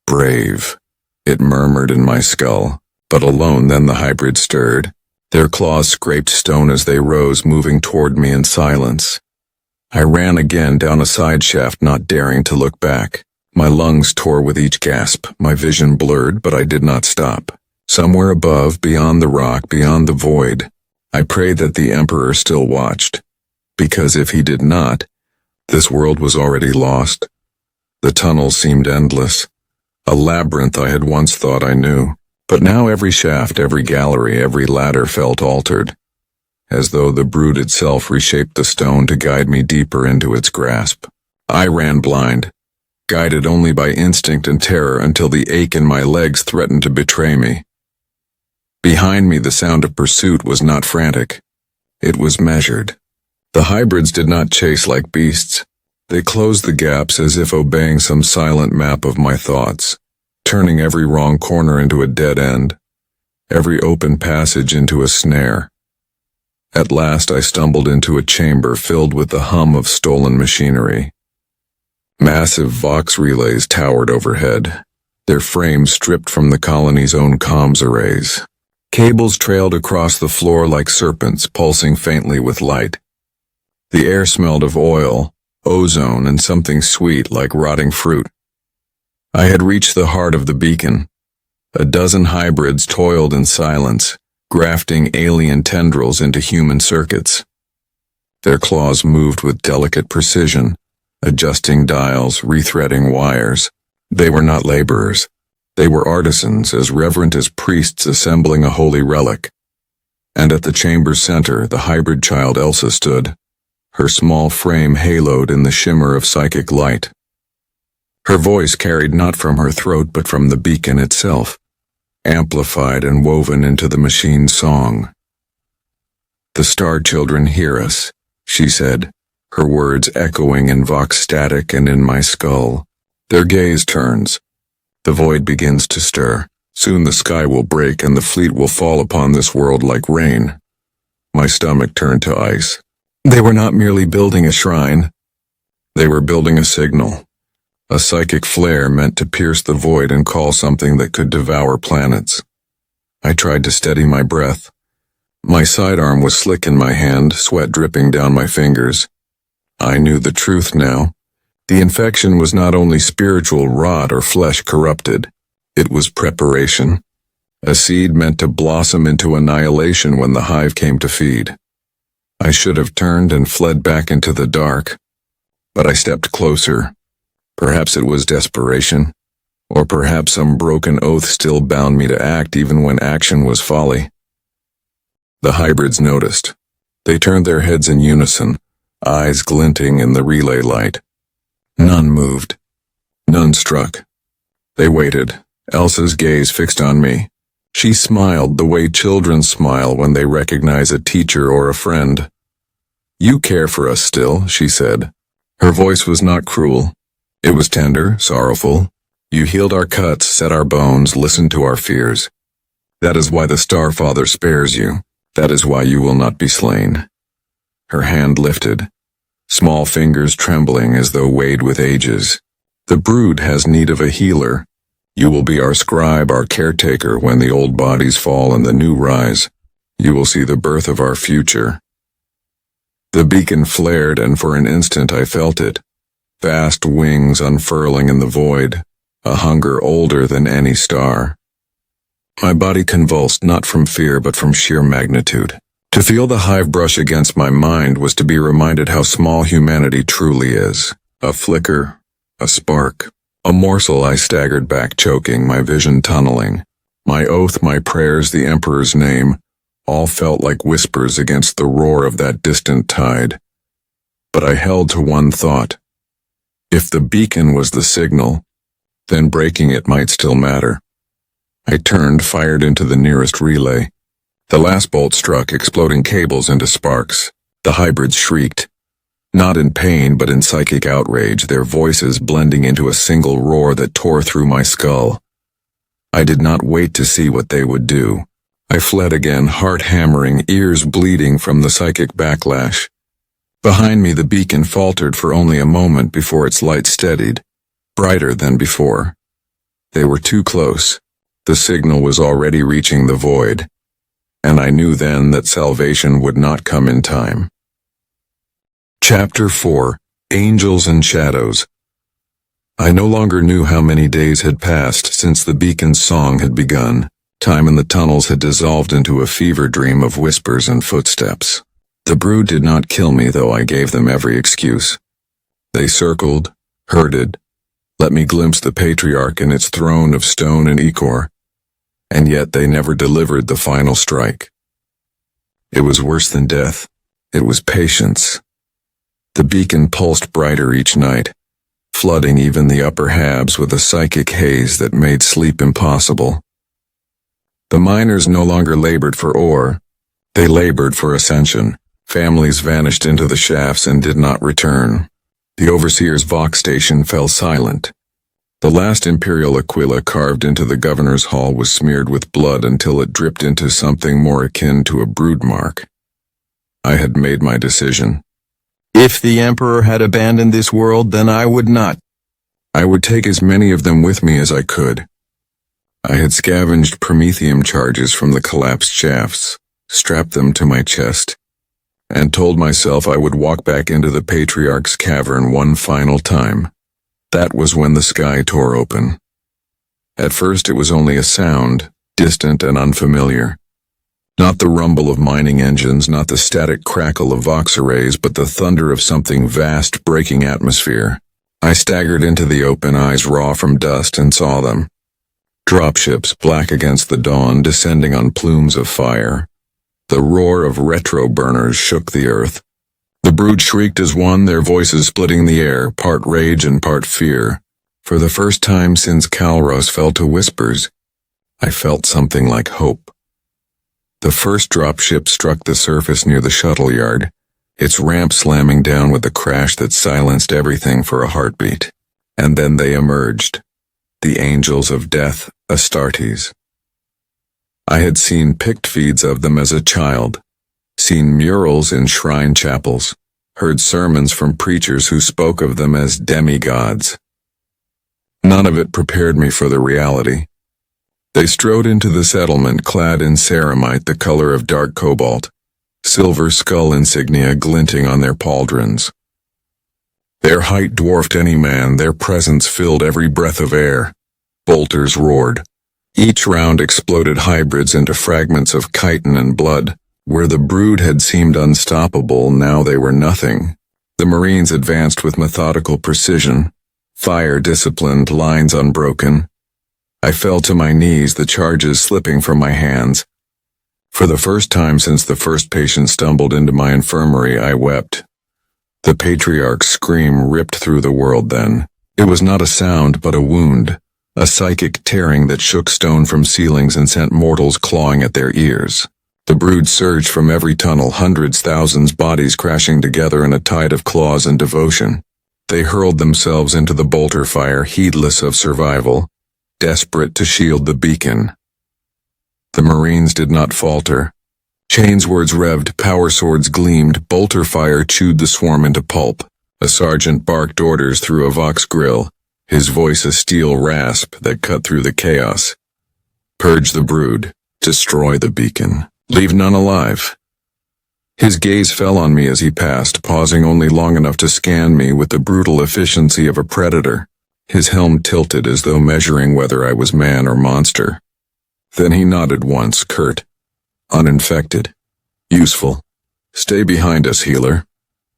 Brave, it murmured in my skull, but alone then the hybrid stirred. Their claws scraped stone as they rose, moving toward me in silence. I ran again down a side shaft, not daring to look back. My lungs tore with each gasp, my vision blurred, but I did not stop. Somewhere above, beyond the rock, beyond the void, I prayed that the Emperor still watched, because if he did not, this world was already lost. The tunnel seemed endless, a labyrinth I had once thought I knew, but now every shaft, every gallery, every ladder felt altered, as though the brood itself reshaped the stone to guide me deeper into its grasp. I ran blind, guided only by instinct and terror until the ache in my legs threatened to betray me. Behind me, the sound of pursuit was not frantic. It was measured. The hybrids did not chase like beasts. They closed the gaps as if obeying some silent map of my thoughts, turning every wrong corner into a dead end, every open passage into a snare. At last I stumbled into a chamber filled with the hum of stolen machinery. Massive Vox relays towered overhead, their frames stripped from the colony's own comms arrays. Cables trailed across the floor like serpents, pulsing faintly with light. The air smelled of oil, ozone, and something sweet like rotting fruit. I had reached the heart of the beacon. A dozen hybrids toiled in silence, grafting alien tendrils into human circuits. Their claws moved with delicate precision, adjusting dials, rethreading wires. They were not laborers. They were artisans, as reverent as priests assembling a holy relic. And at the chamber's center, the hybrid child Elsa stood, her small frame haloed in the shimmer of psychic light. Her voice carried not from her throat but from the beacon itself, amplified and woven into the machine's song. "The star children hear us," she said, her words echoing in vox static and in my skull. Their gaze turns. The void begins to stir. Soon the sky will break and the fleet will fall upon this world like rain. My stomach turned to ice. They were not merely building a shrine. They were building a signal. A psychic flare meant to pierce the void and call something that could devour planets. I tried to steady my breath. My sidearm was slick in my hand, sweat dripping down my fingers. I knew the truth now. The infection was not only spiritual rot or flesh corrupted. It was preparation. A seed meant to blossom into annihilation when the hive came to feed. I should have turned and fled back into the dark. But I stepped closer. Perhaps it was desperation. Or perhaps some broken oath still bound me to act even when action was folly. The hybrids noticed. They turned their heads in unison, eyes glinting in the relay light. None moved. None struck. They waited, Elsa's gaze fixed on me. She smiled the way children smile when they recognize a teacher or a friend. "You care for us still," she said. Her voice was not cruel. It was tender, sorrowful. "You healed our cuts, set our bones, listened to our fears. That is why the Star Father spares you. That is why you will not be slain." Her hand lifted, small fingers trembling as though weighed with ages. "The brood has need of a healer. You will be our scribe, our caretaker when the old bodies fall and the new rise. You will see the birth of our future." The beacon flared, and for an instant I felt it. Vast wings unfurling in the void, a hunger older than any star. My body convulsed not from fear but from sheer magnitude. To feel the hive brush against my mind was to be reminded how small humanity truly is. A flicker, a spark, a morsel. I staggered back, choking, my vision tunneling. My oath, my prayers, the Emperor's name, all felt like whispers against the roar of that distant tide. But I held to one thought. If the beacon was the signal, then breaking it might still matter. I turned, fired into the nearest relay. The last bolt struck, exploding cables into sparks. The hybrids shrieked. Not in pain, but in psychic outrage, their voices blending into a single roar that tore through my skull. I did not wait to see what they would do. I fled again, heart hammering, ears bleeding from the psychic backlash. Behind me the beacon faltered for only a moment before its light steadied, brighter than before. They were too close. The signal was already reaching the void, and I knew then that salvation would not come in time. Chapter 4: Angels and Shadows. I no longer knew how many days had passed since the beacon's song had begun. Time in the tunnels had dissolved into a fever dream of whispers and footsteps. The brood did not kill me, though I gave them every excuse. They circled, herded, let me glimpse the patriarch in its throne of stone and ichor, and yet they never delivered the final strike. It was worse than death. It was patience. The beacon pulsed brighter each night, flooding even the upper halves with a psychic haze that made sleep impossible. The miners no longer labored for ore. They labored for ascension. Families vanished into the shafts and did not return. The overseer's Vox station fell silent. The last imperial aquila carved into the governor's hall was smeared with blood until it dripped into something more akin to a brood mark. I had made my decision. If the Emperor had abandoned this world, then I would not. I would take as many of them with me as I could. I had scavenged promethium charges from the collapsed shafts, strapped them to my chest, and told myself I would walk back into the Patriarch's cavern one final time. That was when the sky tore open. At first it was only a sound, distant and unfamiliar. Not the rumble of mining engines, not the static crackle of Vox arrays, but the thunder of something vast breaking atmosphere. I staggered into the open, eyes raw from dust, and saw them. Dropships, black against the dawn, descending on plumes of fire. The roar of retro burners shook the earth. The brood shrieked as one, their voices splitting the air, part rage and part fear. For the first time since Calros fell to whispers, I felt something like hope. The first dropship struck the surface near the shuttle yard, its ramp slamming down with a crash that silenced everything for a heartbeat. And then they emerged. The angels of death, Astartes. I had seen picked feeds of them as a child, seen murals in shrine chapels, heard sermons from preachers who spoke of them as demigods. None of it prepared me for the reality. They strode into the settlement clad in ceramite the color of dark cobalt, silver skull insignia glinting on their pauldrons. Their height dwarfed any man, their presence filled every breath of air. Bolters roared. Each round exploded hybrids into fragments of chitin and blood. Where the brood had seemed unstoppable, now they were nothing. The Marines advanced with methodical precision, fire disciplined, lines unbroken. I fell to my knees, the charges slipping from my hands. For the first time since the first patient stumbled into my infirmary, I wept. The Patriarch's scream ripped through the world then. It was not a sound, but a wound, a psychic tearing that shook stone from ceilings and sent mortals clawing at their ears. The brood surged from every tunnel, hundreds, thousands, bodies crashing together in a tide of claws and devotion. They hurled themselves into the bolter fire, heedless of survival, desperate to shield the beacon. The Marines did not falter. Chainswords revved, power swords gleamed, bolter fire chewed the swarm into pulp. A sergeant barked orders through a Vox grill, his voice a steel rasp that cut through the chaos. Purge the brood, destroy the beacon, leave none alive. His gaze fell on me as he passed, pausing only long enough to scan me with the brutal efficiency of a predator. His helm tilted as though measuring whether I was man or monster. Then he nodded once, curt. Uninfected. Useful. Stay behind us, healer.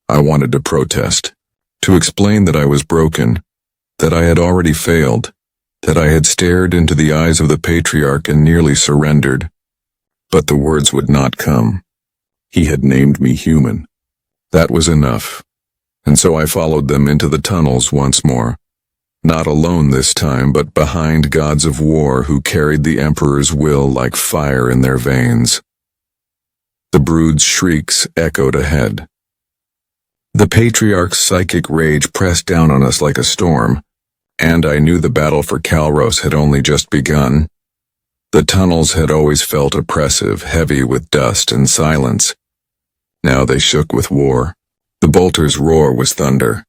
I wanted to protest. To explain that I was broken, that I had already failed, that I had stared into the eyes of the Patriarch and nearly surrendered. But the words would not come. He had named me human. That was enough. And so I followed them into the tunnels once more. Not alone this time, but behind gods of war who carried the Emperor's will like fire in their veins. The brood's shrieks echoed ahead. The Patriarch's psychic rage pressed down on us like a storm, and I knew the battle for Calros had only just begun. The tunnels had always felt oppressive, heavy with dust and silence. Now they shook with war. The bolter's roar was thunder.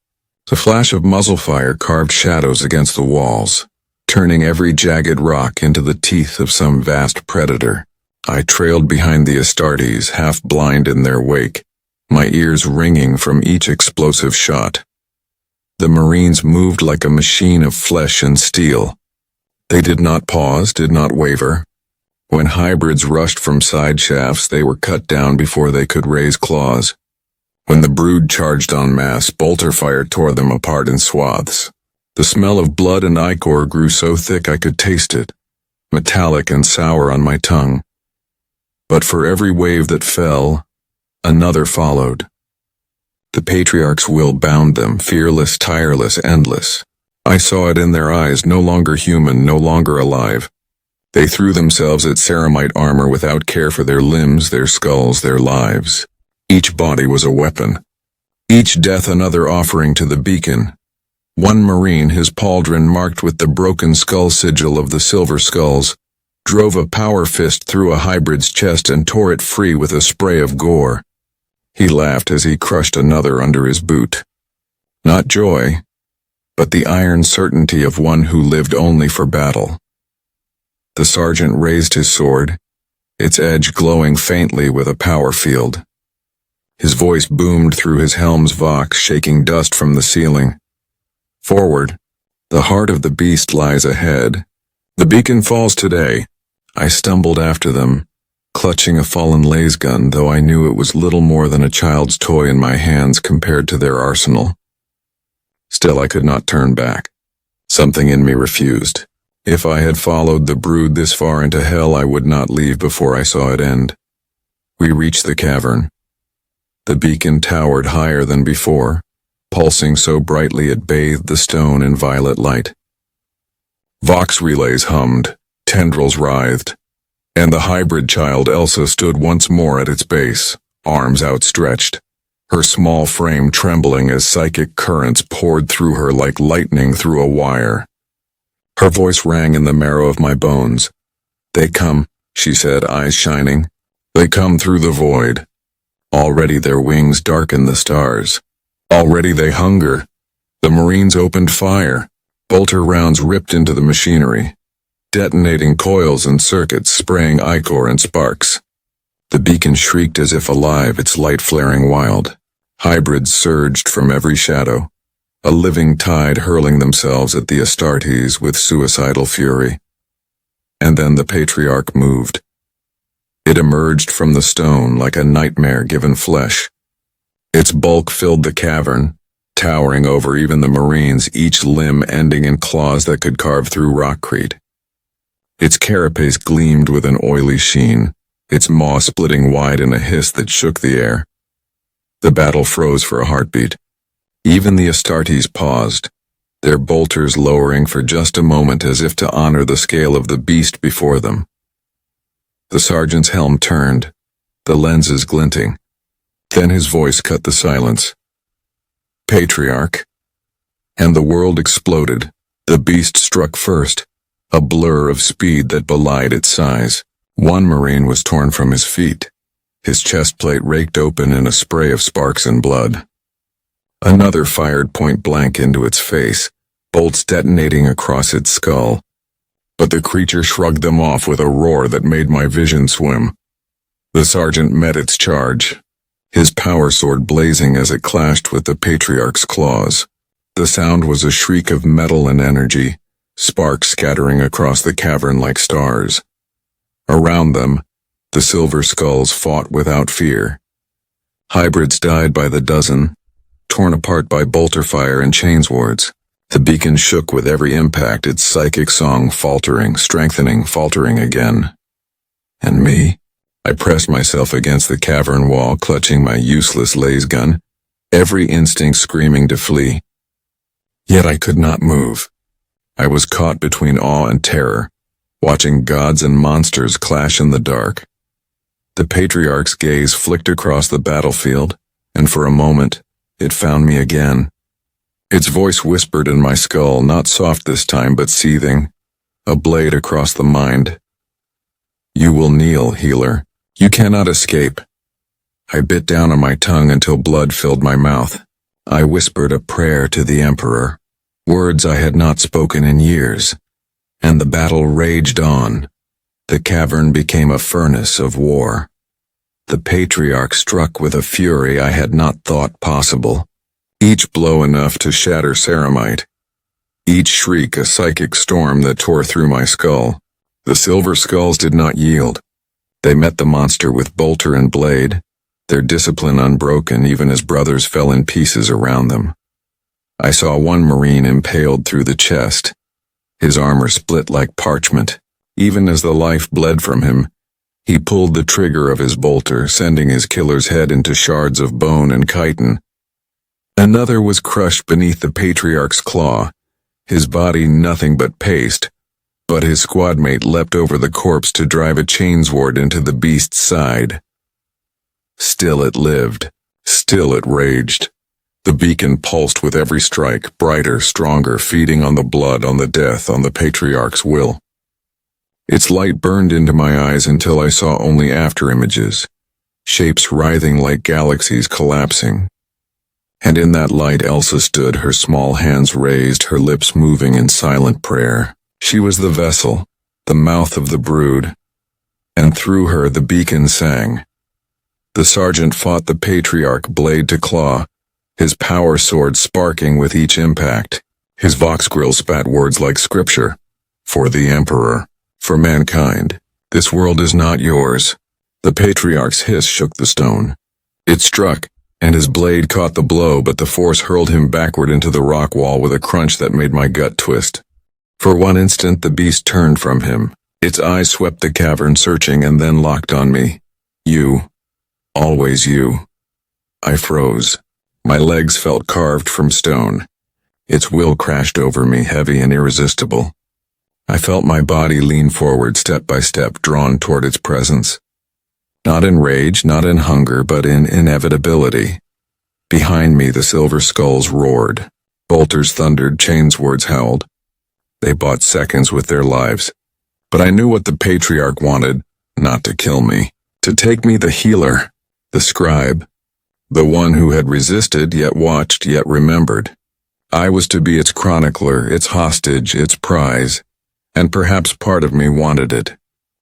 The flash of muzzle fire carved shadows against the walls, turning every jagged rock into the teeth of some vast predator. I trailed behind the Astartes, half blind in their wake, my ears ringing from each explosive shot. The Marines moved like a machine of flesh and steel. They did not pause, did not waver. When hybrids rushed from side shafts, they were cut down before they could raise claws. When the brood charged en masse, bolter fire tore them apart in swaths. The smell of blood and ichor grew so thick I could taste it, metallic and sour on my tongue. But for every wave that fell, another followed. The Patriarch's will bound them, fearless, tireless, endless. I saw it in their eyes, no longer human, no longer alive. They threw themselves at ceramite armor without care for their limbs, their skulls, their lives. Each body was a weapon. Each death another offering to the beacon. One Marine, his pauldron marked with the broken skull sigil of the silver skulls, drove a power fist through a hybrid's chest and tore it free with a spray of gore. He laughed as he crushed another under his boot. Not joy, but the iron certainty of one who lived only for battle. The sergeant raised his sword, its edge glowing faintly with a power field. His voice boomed through his helm's vox, shaking dust from the ceiling. Forward. The heart of the beast lies ahead. The beacon falls today. I stumbled after them, clutching a fallen laser gun, though I knew it was little more than a child's toy in my hands compared to their arsenal. Still, I could not turn back. Something in me refused. If I had followed the brood this far into hell, I would not leave before I saw it end. We reached the cavern. The beacon towered higher than before, pulsing so brightly it bathed the stone in violet light. Vox relays hummed, tendrils writhed, and the hybrid child Elsa stood once more at its base, arms outstretched, her small frame trembling as psychic currents poured through her like lightning through a wire. Her voice rang in the marrow of my bones. "They come," she said, eyes shining. "They come through the void. Already their wings darken the stars. Already they hunger." The Marines opened fire. Bolter rounds ripped into the machinery, detonating coils and circuits, spraying ichor and sparks. The beacon shrieked as if alive, its light flaring wild. Hybrids surged from every shadow, a living tide hurling themselves at the Astartes with suicidal fury. And then the Patriarch moved. It emerged from the stone like a nightmare given flesh. Its bulk filled the cavern, towering over even the Marines, each limb ending in claws that could carve through rockcrete. Its carapace gleamed with an oily sheen, its maw splitting wide in a hiss that shook the air. The battle froze for a heartbeat. Even the Astartes paused, their bolters lowering for just a moment as if to honor the scale of the beast before them. The sergeant's helm turned, the lenses glinting. Then his voice cut the silence. "Patriarch." And the world exploded. The beast struck first, a blur of speed that belied its size. One Marine was torn from his feet, his chest plate raked open in a spray of sparks and blood. Another fired point blank into its face, bolts detonating across its skull. But the creature shrugged them off with a roar that made my vision swim. The sergeant met its charge, his power sword blazing as it clashed with the Patriarch's claws. The sound was a shriek of metal and energy, sparks scattering across the cavern like stars. Around them, the silver skulls fought without fear. Hybrids died by the dozen, torn apart by bolter fire and chainswords. The beacon shook with every impact, its psychic song faltering, strengthening, faltering again. And me? I pressed myself against the cavern wall, clutching my useless laser gun, every instinct screaming to flee. Yet I could not move. I was caught between awe and terror, watching gods and monsters clash in the dark. The Patriarch's gaze flicked across the battlefield, and for a moment, it found me again. Its voice whispered in my skull, not soft this time, but seething, a blade across the mind. "You will kneel, healer. You cannot escape." I bit down on my tongue until blood filled my mouth. I whispered a prayer to the Emperor, words I had not spoken in years, and the battle raged on. The cavern became a furnace of war. The Patriarch struck with a fury I had not thought possible, each blow enough to shatter ceramite, each shriek a psychic storm that tore through my skull. The silver skulls did not yield. They met the monster with bolter and blade, their discipline unbroken even as brothers fell in pieces around them. I saw one Marine impaled through the chest, his armor split like parchment. Even as the life bled from him, he pulled the trigger of his bolter, sending his killer's head into shards of bone and chitin. Another was crushed beneath the Patriarch's claw, his body nothing but paste, but his squadmate leapt over the corpse to drive a chainsword into the beast's side. Still it lived, still it raged. The beacon pulsed with every strike, brighter, stronger, feeding on the blood, on the death, on the Patriarch's will. Its light burned into my eyes until I saw only after-images, shapes writhing like galaxies collapsing. And in that light Elsa stood, her small hands raised, her lips moving in silent prayer. She was the vessel, the mouth of the brood, and through her the beacon sang. The sergeant fought the Patriarch blade to claw, his power sword sparking with each impact. His vox grill spat words like scripture. "For the Emperor. For mankind. This world is not yours. The patriarch's hiss shook the stone. It struck, and his blade caught the blow, but the force hurled him backward into the rock wall with a crunch that made my gut twist. For one instant the beast turned from him. Its eyes swept the cavern searching and then locked on me. You. Always you. I froze. My legs felt carved from stone. Its will crashed over me, heavy and irresistible. I felt my body lean forward step by step, drawn toward its presence. Not in rage, not in hunger, but in inevitability. Behind me the silver skulls roared. Bolters thundered, chainswords howled. They bought seconds with their lives. But I knew what the patriarch wanted, not to kill me. To take me, the healer, the scribe, the one who had resisted, yet watched, yet remembered. I was to be its chronicler, its hostage, its prize, and perhaps part of me wanted it.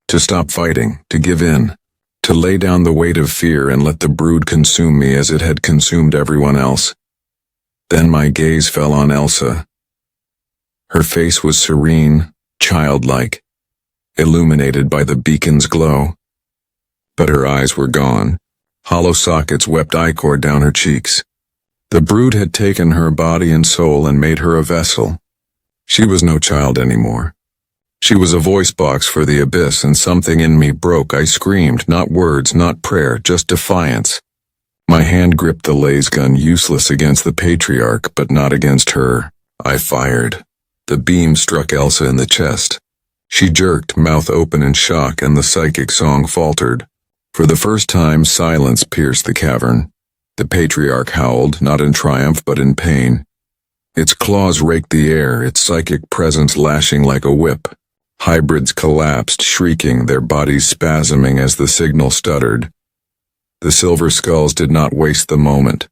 To stop fighting, to give in, to lay down the weight of fear and let the brood consume me as it had consumed everyone else. Then my gaze fell on Elsa. Her face was serene, childlike, illuminated by the beacon's glow. But her eyes were gone. Hollow sockets wept ichor down her cheeks. The brood had taken her body and soul and made her a vessel. She was no child anymore. She was a voice box for the abyss, and something in me broke. I screamed, not words, not prayer, just defiance. My hand gripped the laser gun, useless against the patriarch, but not against her. I fired. The beam struck Elsa in the chest. She jerked, mouth open in shock, and the psychic song faltered. For the first time, silence pierced the cavern. The patriarch howled, not in triumph but in pain. Its claws raked the air, its psychic presence lashing like a whip. Hybrids collapsed, shrieking, their bodies spasming as the signal stuttered. The silver skulls did not waste the moment.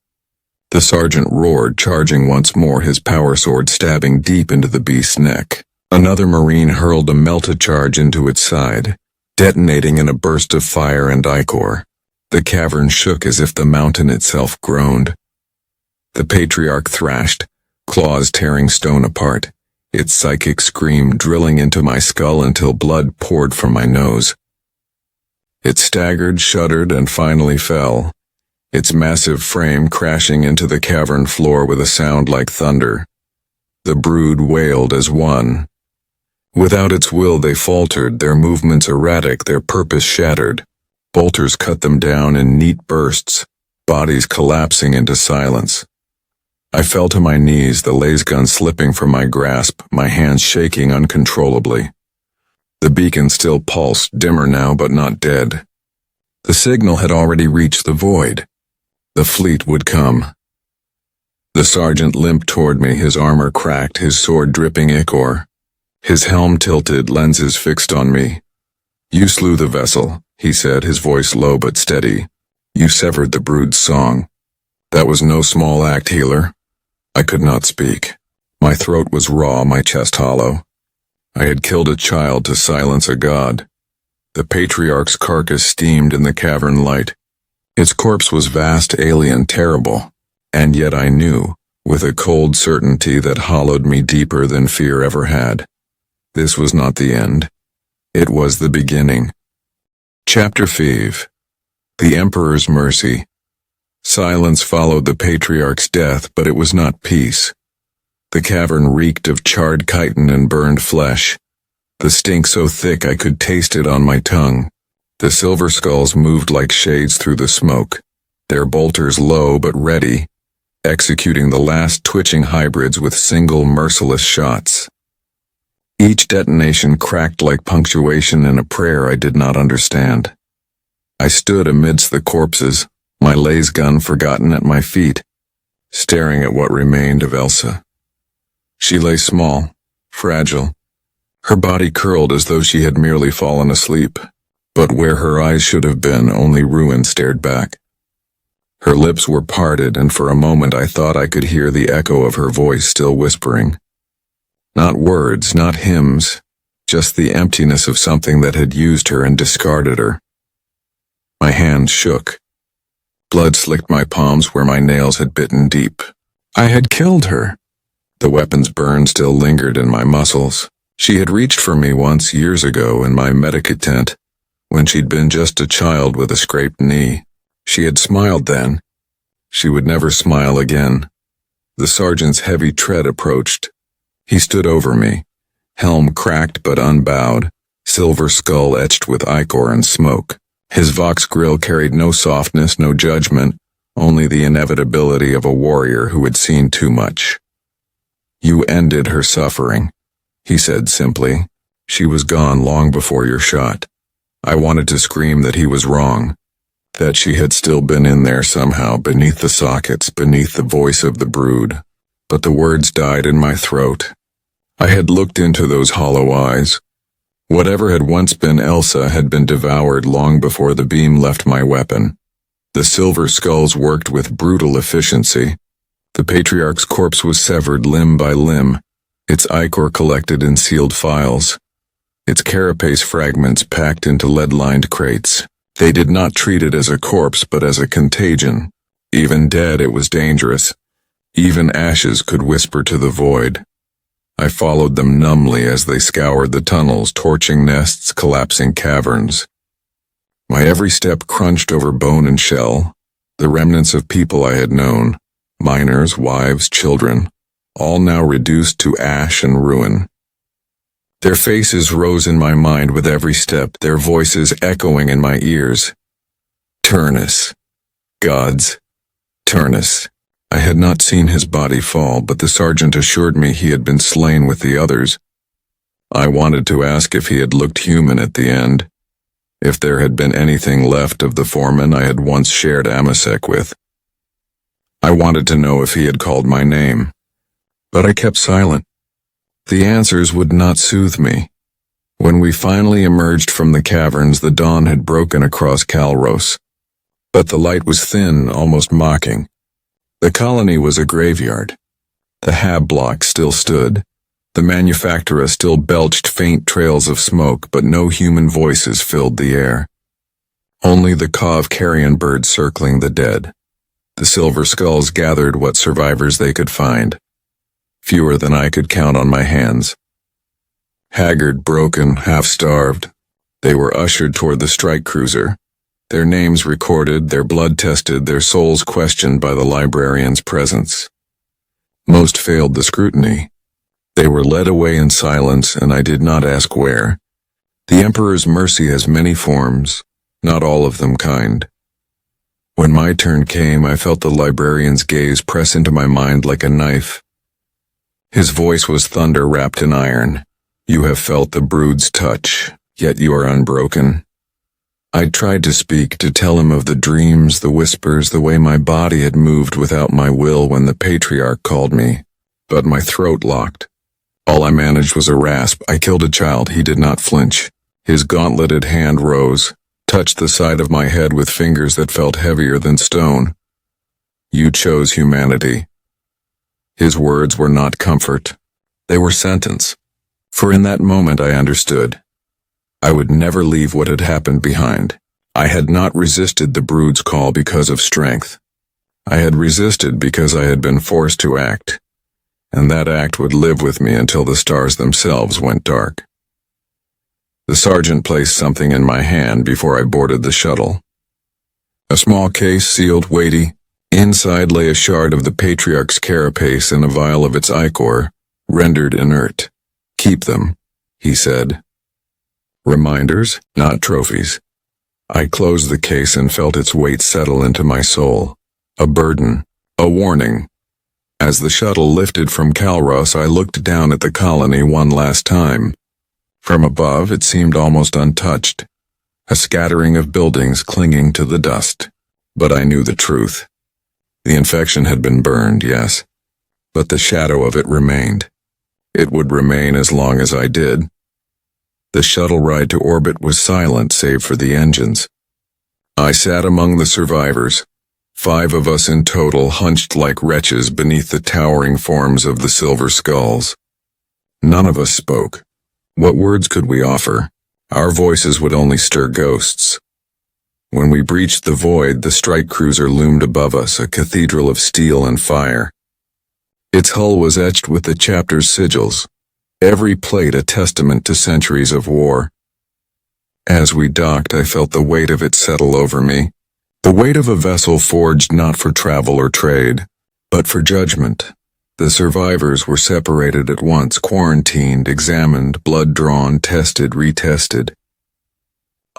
The sergeant roared, charging once more, his power sword stabbing deep into the beast's neck. Another marine hurled a melta charge into its side, detonating in a burst of fire and ichor. The cavern shook as if the mountain itself groaned. The patriarch thrashed, claws tearing stone apart, its psychic scream drilling into my skull until blood poured from my nose. It staggered, shuddered, and finally fell, its massive frame crashing into the cavern floor with a sound like thunder. The brood wailed as one. Without its will they faltered, their movements erratic, their purpose shattered. Bolters cut them down in neat bursts, bodies collapsing into silence. I fell to my knees, the laser gun slipping from my grasp, my hands shaking uncontrollably. The beacon still pulsed, dimmer now but not dead. The signal had already reached the void. The fleet would come. The sergeant limped toward me, his armor cracked, his sword dripping ichor. His helm tilted, lenses fixed on me. "You slew the vessel," he said, his voice low but steady. "You severed the brood's song. That was no small act, healer." I could not speak. My throat was raw, my chest hollow. I had killed a child to silence a god. The patriarch's carcass steamed in the cavern light. Its corpse was vast, alien, terrible. And yet I knew, with a cold certainty that hollowed me deeper than fear ever had. This was not the end. It was the beginning. Chapter 5. The Emperor's Mercy. Silence followed the patriarch's death, but it was not peace. The cavern reeked of charred chitin and burned flesh. The stink so thick I could taste it on my tongue. The silver skulls moved like shades through the smoke, their bolters low but ready, executing the last twitching hybrids with single merciless shots. Each detonation cracked like punctuation in a prayer I did not understand. I stood amidst the corpses, my laser gun forgotten at my feet, staring at what remained of Elsa. She lay small, fragile, her body curled as though she had merely fallen asleep, but where her eyes should have been, only ruin stared back. Her lips were parted, and for a moment I thought I could hear the echo of her voice still whispering. Not words, not hymns, just the emptiness of something that had used her and discarded her. My hands shook. Blood slicked my palms where my nails had bitten deep. I had killed her. The weapon's burn still lingered in my muscles. She had reached for me once, years ago, in my medica tent, when she'd been just a child with a scraped knee. She had smiled then. She would never smile again. The sergeant's heavy tread approached. He stood over me, helm cracked but unbowed, silver skull etched with ichor and smoke. His vox grill carried no softness, no judgment, only the inevitability of a warrior who had seen too much. "You ended her suffering," he said simply. "She was gone long before your shot." I wanted to scream that he was wrong, that she had still been in there somehow, beneath the sockets, beneath the voice of the brood. But the words died in my throat. I had looked into those hollow eyes. Whatever had once been Elsa had been devoured long before the beam left my weapon. The silver skulls worked with brutal efficiency. The patriarch's corpse was severed limb by limb, its ichor collected in sealed files, its carapace fragments packed into lead-lined crates. They did not treat it as a corpse but as a contagion. Even dead it was dangerous. Even ashes could whisper to the void. I followed them numbly as they scoured the tunnels, torching nests, collapsing caverns. My every step crunched over bone and shell, the remnants of people I had known, miners, wives, children, all now reduced to ash and ruin. Their faces rose in my mind with every step, their voices echoing in my ears. Turnus. Gods. Turnus. I had not seen his body fall, but the sergeant assured me he had been slain with the others. I wanted to ask if he had looked human at the end, if there had been anything left of the foreman I had once shared Amasek with. I wanted to know if he had called my name, but I kept silent. The answers would not soothe me. When we finally emerged from the caverns, the dawn had broken across Calros, but the light was thin, almost mocking. The colony was a graveyard. The hab block still stood. The manufactura still belched faint trails of smoke, but no human voices filled the air. Only the caw of carrion birds circling the dead. The silver skulls gathered what survivors they could find. Fewer than I could count on my hands. Haggard, broken, half-starved, they were ushered toward the strike cruiser, their names recorded, their blood tested, their souls questioned by the librarian's presence. Most failed the scrutiny. They were led away in silence, and I did not ask where. The Emperor's mercy has many forms, not all of them kind. When my turn came, I felt the librarian's gaze press into my mind like a knife. His voice was thunder wrapped in iron. "You have felt the brood's touch, yet you are unbroken." I tried to speak, to tell him of the dreams, the whispers, the way my body had moved without my will when the patriarch called me, but my throat locked. All I managed was a rasp. "I killed a child." He did not flinch. His gauntleted hand rose, touched the side of my head with fingers that felt heavier than stone. "You chose humanity." His words were not comfort. They were sentence. For in that moment I understood. I would never leave what had happened behind. I had not resisted the brood's call because of strength. I had resisted because I had been forced to act, and that act would live with me until the stars themselves went dark. The sergeant placed something in my hand before I boarded the shuttle. A small case, sealed, weighty. Inside lay a shard of the patriarch's carapace and a vial of its ichor, rendered inert. "Keep them," he said. Reminders, not trophies. I closed the case and felt its weight settle into my soul. A burden, a warning. As the shuttle lifted from Calros, I looked down at the colony one last time. From above, it seemed almost untouched, a scattering of buildings clinging to the dust. But I knew the truth. The infection had been burned, yes, but the shadow of it remained. It would remain as long as I did. The shuttle ride to orbit was silent save for the engines. I sat among the survivors, 5 of us in total, hunched like wretches beneath the towering forms of the silver skulls. None of us spoke. What words could we offer? Our voices would only stir ghosts. When we breached the void, the strike cruiser loomed above us, a cathedral of steel and fire. Its hull was etched with the chapter's sigils, every plate a testament to centuries of war. As we docked, I felt the weight of it settle over me. The weight of a vessel forged not for travel or trade, but for judgment. The survivors were separated at once, quarantined, examined, blood drawn, tested, retested.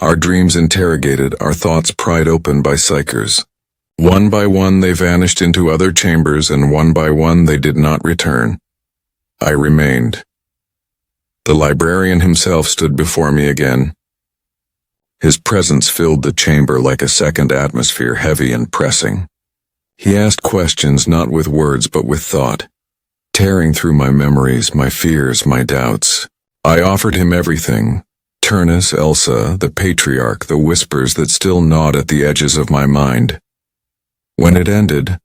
Our dreams interrogated, our thoughts pried open by psychers. One by one they vanished into other chambers, and one by one they did not return. I remained. The librarian himself stood before me again. His presence filled the chamber like a second atmosphere, heavy and pressing. He asked questions not with words but with thought, tearing through my memories, my fears, my doubts. I offered him everything: Turnus, Elsa, the patriarch, the whispers that still gnawed at the edges of my mind. When it ended,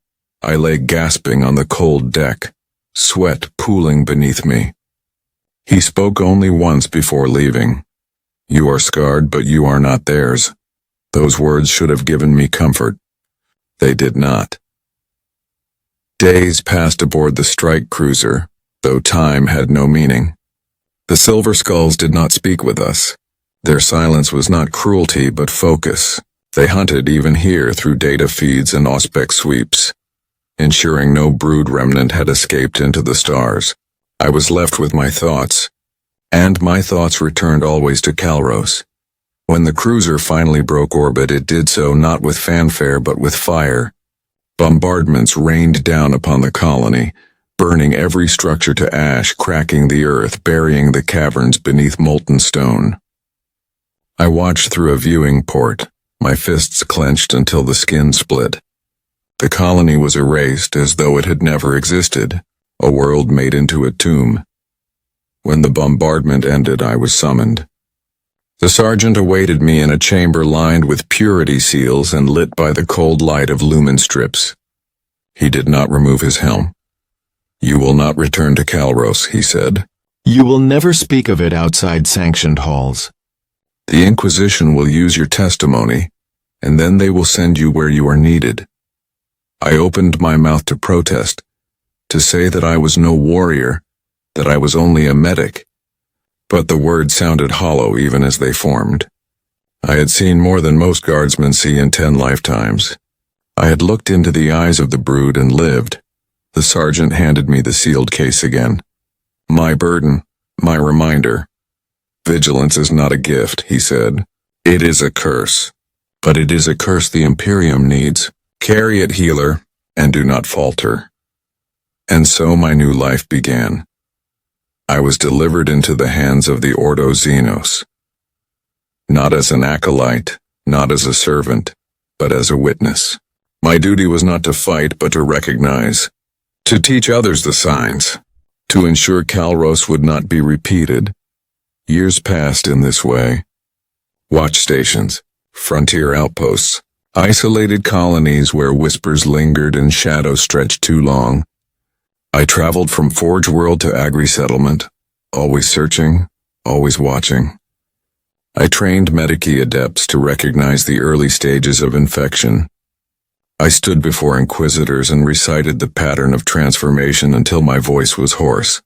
I lay gasping on the cold deck, sweat pooling beneath me. He spoke only once before leaving. "You are scarred, but you are not theirs." Those words should have given me comfort. They did not. Days passed aboard the strike cruiser, though time had no meaning. The Silver Skulls did not speak with us. Their silence was not cruelty but focus. They hunted even here through data feeds and auspex sweeps, ensuring no brood remnant had escaped into the stars. I was left with my thoughts, and my thoughts returned always to Calros. When the cruiser finally broke orbit, it did so not with fanfare but with fire. Bombardments rained down upon the colony, burning every structure to ash, cracking the earth, burying the caverns beneath molten stone. I watched through a viewing port, my fists clenched until the skin split. The colony was erased as though it had never existed, a world made into a tomb. When the bombardment ended, I was summoned. The sergeant awaited me in a chamber lined with purity seals and lit by the cold light of lumen strips. He did not remove his helm. "You will not return to Calros," he said. "You will never speak of it outside sanctioned halls. "The Inquisition will use your testimony, and then they will send you where you are needed." I opened my mouth to protest, to say that I was no warrior, that I was only a medic. But the words sounded hollow even as they formed. I had seen more than most guardsmen see in 10 lifetimes. I had looked into the eyes of the brood and lived. The sergeant handed me the sealed case again. "My burden, my reminder. Vigilance is not a gift," he said. "It is a curse. But it is a curse the Imperium needs. Carry it, healer, and do not falter." And so my new life began. I was delivered into the hands of the Ordo Xenos. Not as an acolyte, not as a servant, but as a witness. My duty was not to fight, but to recognize, to teach others the signs, to ensure Calros would not be repeated. Years passed in this way. Watch stations, frontier outposts, isolated colonies where whispers lingered and shadows stretched too long. I traveled from Forge World to Agri Settlement, always searching, always watching. I trained Medici adepts to recognize the early stages of infection. I stood before inquisitors and recited the pattern of transformation until my voice was hoarse.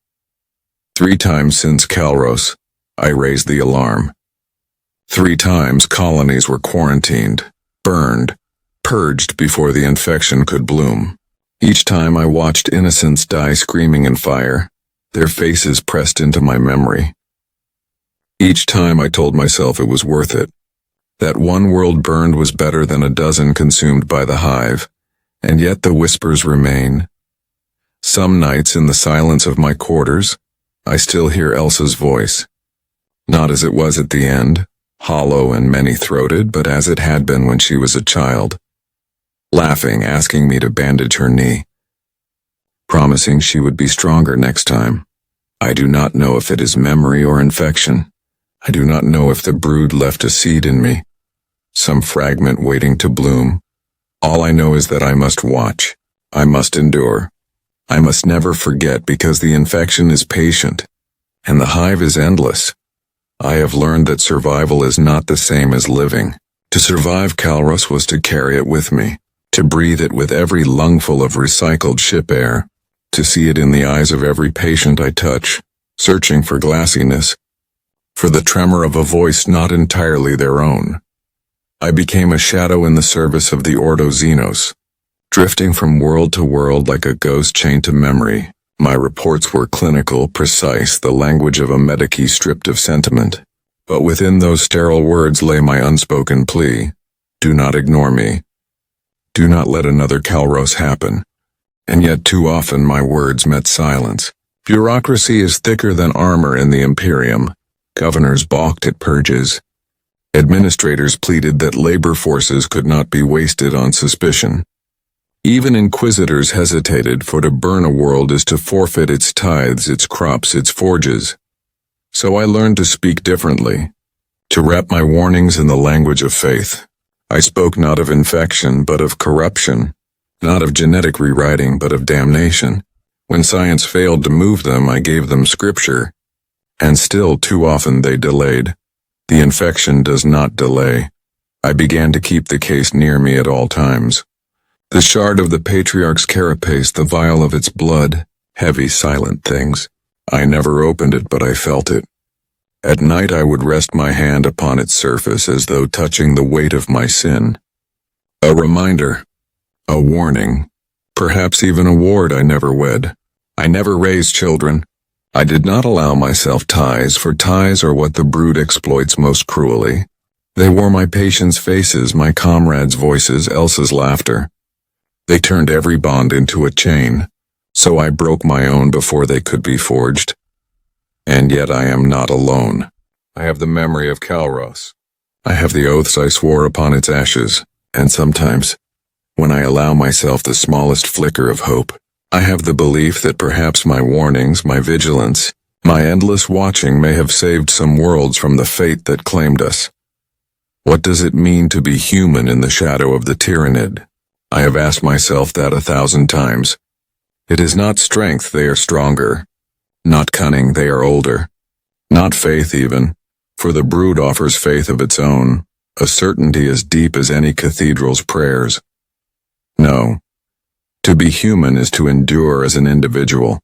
3 times since Calros, I raised the alarm. 3 times colonies were quarantined, burned, purged before the infection could bloom. Each time I watched innocents die screaming in fire, their faces pressed into my memory. Each time I told myself it was worth it. That one world burned was better than a dozen consumed by the hive, and yet the whispers remain. Some nights in the silence of my quarters, I still hear Elsa's voice. Not as it was at the end, hollow and many-throated, but as it had been when she was a child. Laughing, asking me to bandage her knee, promising she would be stronger next time. I do not know if it is memory or infection. I do not know if the brood left a seed in me, some fragment waiting to bloom. All I know is that I must watch. I must endure. I must never forget, because the infection is patient, and the hive is endless. I have learned that survival is not the same as living. To survive Calros was to carry it with me, to breathe it with every lungful of recycled ship air, to see it in the eyes of every patient I touch, searching for glassiness, for the tremor of a voice not entirely their own. I became a shadow in the service of the Ordo Xenos, drifting from world to world like a ghost chained to memory. My reports were clinical, precise, the language of a medici stripped of sentiment. But within those sterile words lay my unspoken plea. Do not ignore me. Do not let another Kalros happen. And yet too often my words met silence. Bureaucracy is thicker than armor in the Imperium. Governors balked at purges. Administrators pleaded that labor forces could not be wasted on suspicion. Even inquisitors hesitated, for to burn a world is to forfeit its tithes, its crops, its forges. So I learned to speak differently, to wrap my warnings in the language of faith. I spoke not of infection, but of corruption, not of genetic rewriting, but of damnation. When science failed to move them, I gave them scripture, and still too often they delayed. The infection does not delay. I began to keep the case near me at all times. The shard of the patriarch's carapace, the vial of its blood, heavy, silent things. I never opened it, but I felt it. At night I would rest my hand upon its surface as though touching the weight of my sin. A reminder, a warning, perhaps even a ward. I never wed. I never raised children. I did not allow myself ties, for ties are what the brood exploits most cruelly. They wore my patients' faces, my comrades' voices, Elsa's laughter. They turned every bond into a chain, so I broke my own before they could be forged. And yet I am not alone. I have the memory of Kalros. I have the oaths I swore upon its ashes, and sometimes, when I allow myself the smallest flicker of hope, I have the belief that perhaps my warnings, my vigilance, my endless watching may have saved some worlds from the fate that claimed us. What does it mean to be human in the shadow of the Tyrannid? I have asked myself that 1,000 times. It is not strength, they are stronger. Not cunning, they are older. Not faith even, for the brood offers faith of its own, a certainty as deep as any cathedral's prayers. No. To be human is to endure as an individual,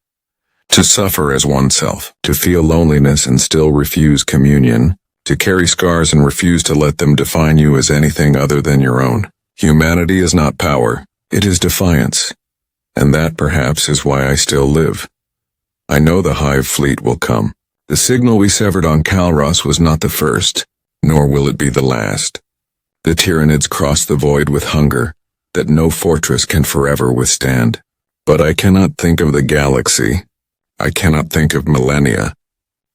to suffer as oneself, to feel loneliness and still refuse communion, to carry scars and refuse to let them define you as anything other than your own. Humanity is not power, it is defiance, and that perhaps is why I still live. I know the hive fleet will come. The signal we severed on Kalros was not the first, nor will it be the last. The Tyrannids cross the void with hunger that no fortress can forever withstand. But I cannot think of the galaxy. I cannot think of millennia.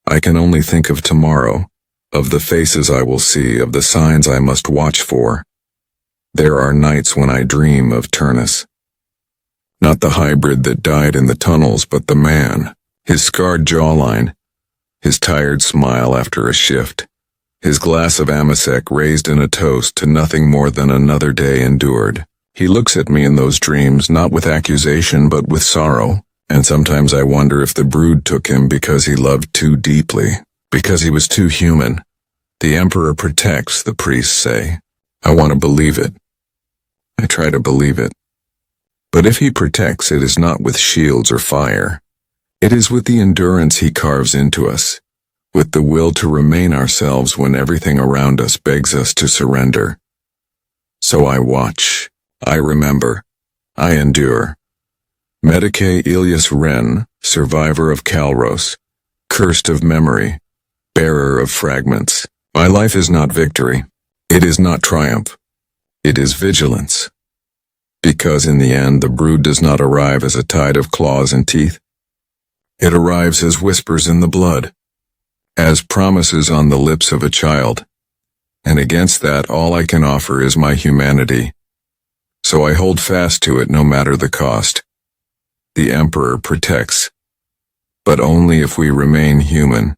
I can only think of tomorrow, of the faces I will see, of the signs I must watch for. There are nights when I dream of Turnus. Not the hybrid that died in the tunnels, but the man, his scarred jawline, his tired smile after a shift, his glass of amasec raised in a toast to nothing more than another day endured. He looks at me in those dreams, not with accusation but with sorrow, and sometimes I wonder if the brood took him because he loved too deeply, because he was too human. The Emperor protects, the priests say. I want to believe it. I try to believe it. But if he protects, it is not with shields or fire. It is with the endurance he carves into us, with the will to remain ourselves when everything around us begs us to surrender. So I watch, I remember, I endure. Medicae Ilias Ren, survivor of Kalros, cursed of memory, bearer of fragments. My life is not victory. It is not triumph. It is vigilance. Because in the end, the brood does not arrive as a tide of claws and teeth. It arrives as whispers in the blood, as promises on the lips of a child. And against that, all I can offer is my humanity. So I hold fast to it no matter the cost. The Emperor protects, but only if we remain human.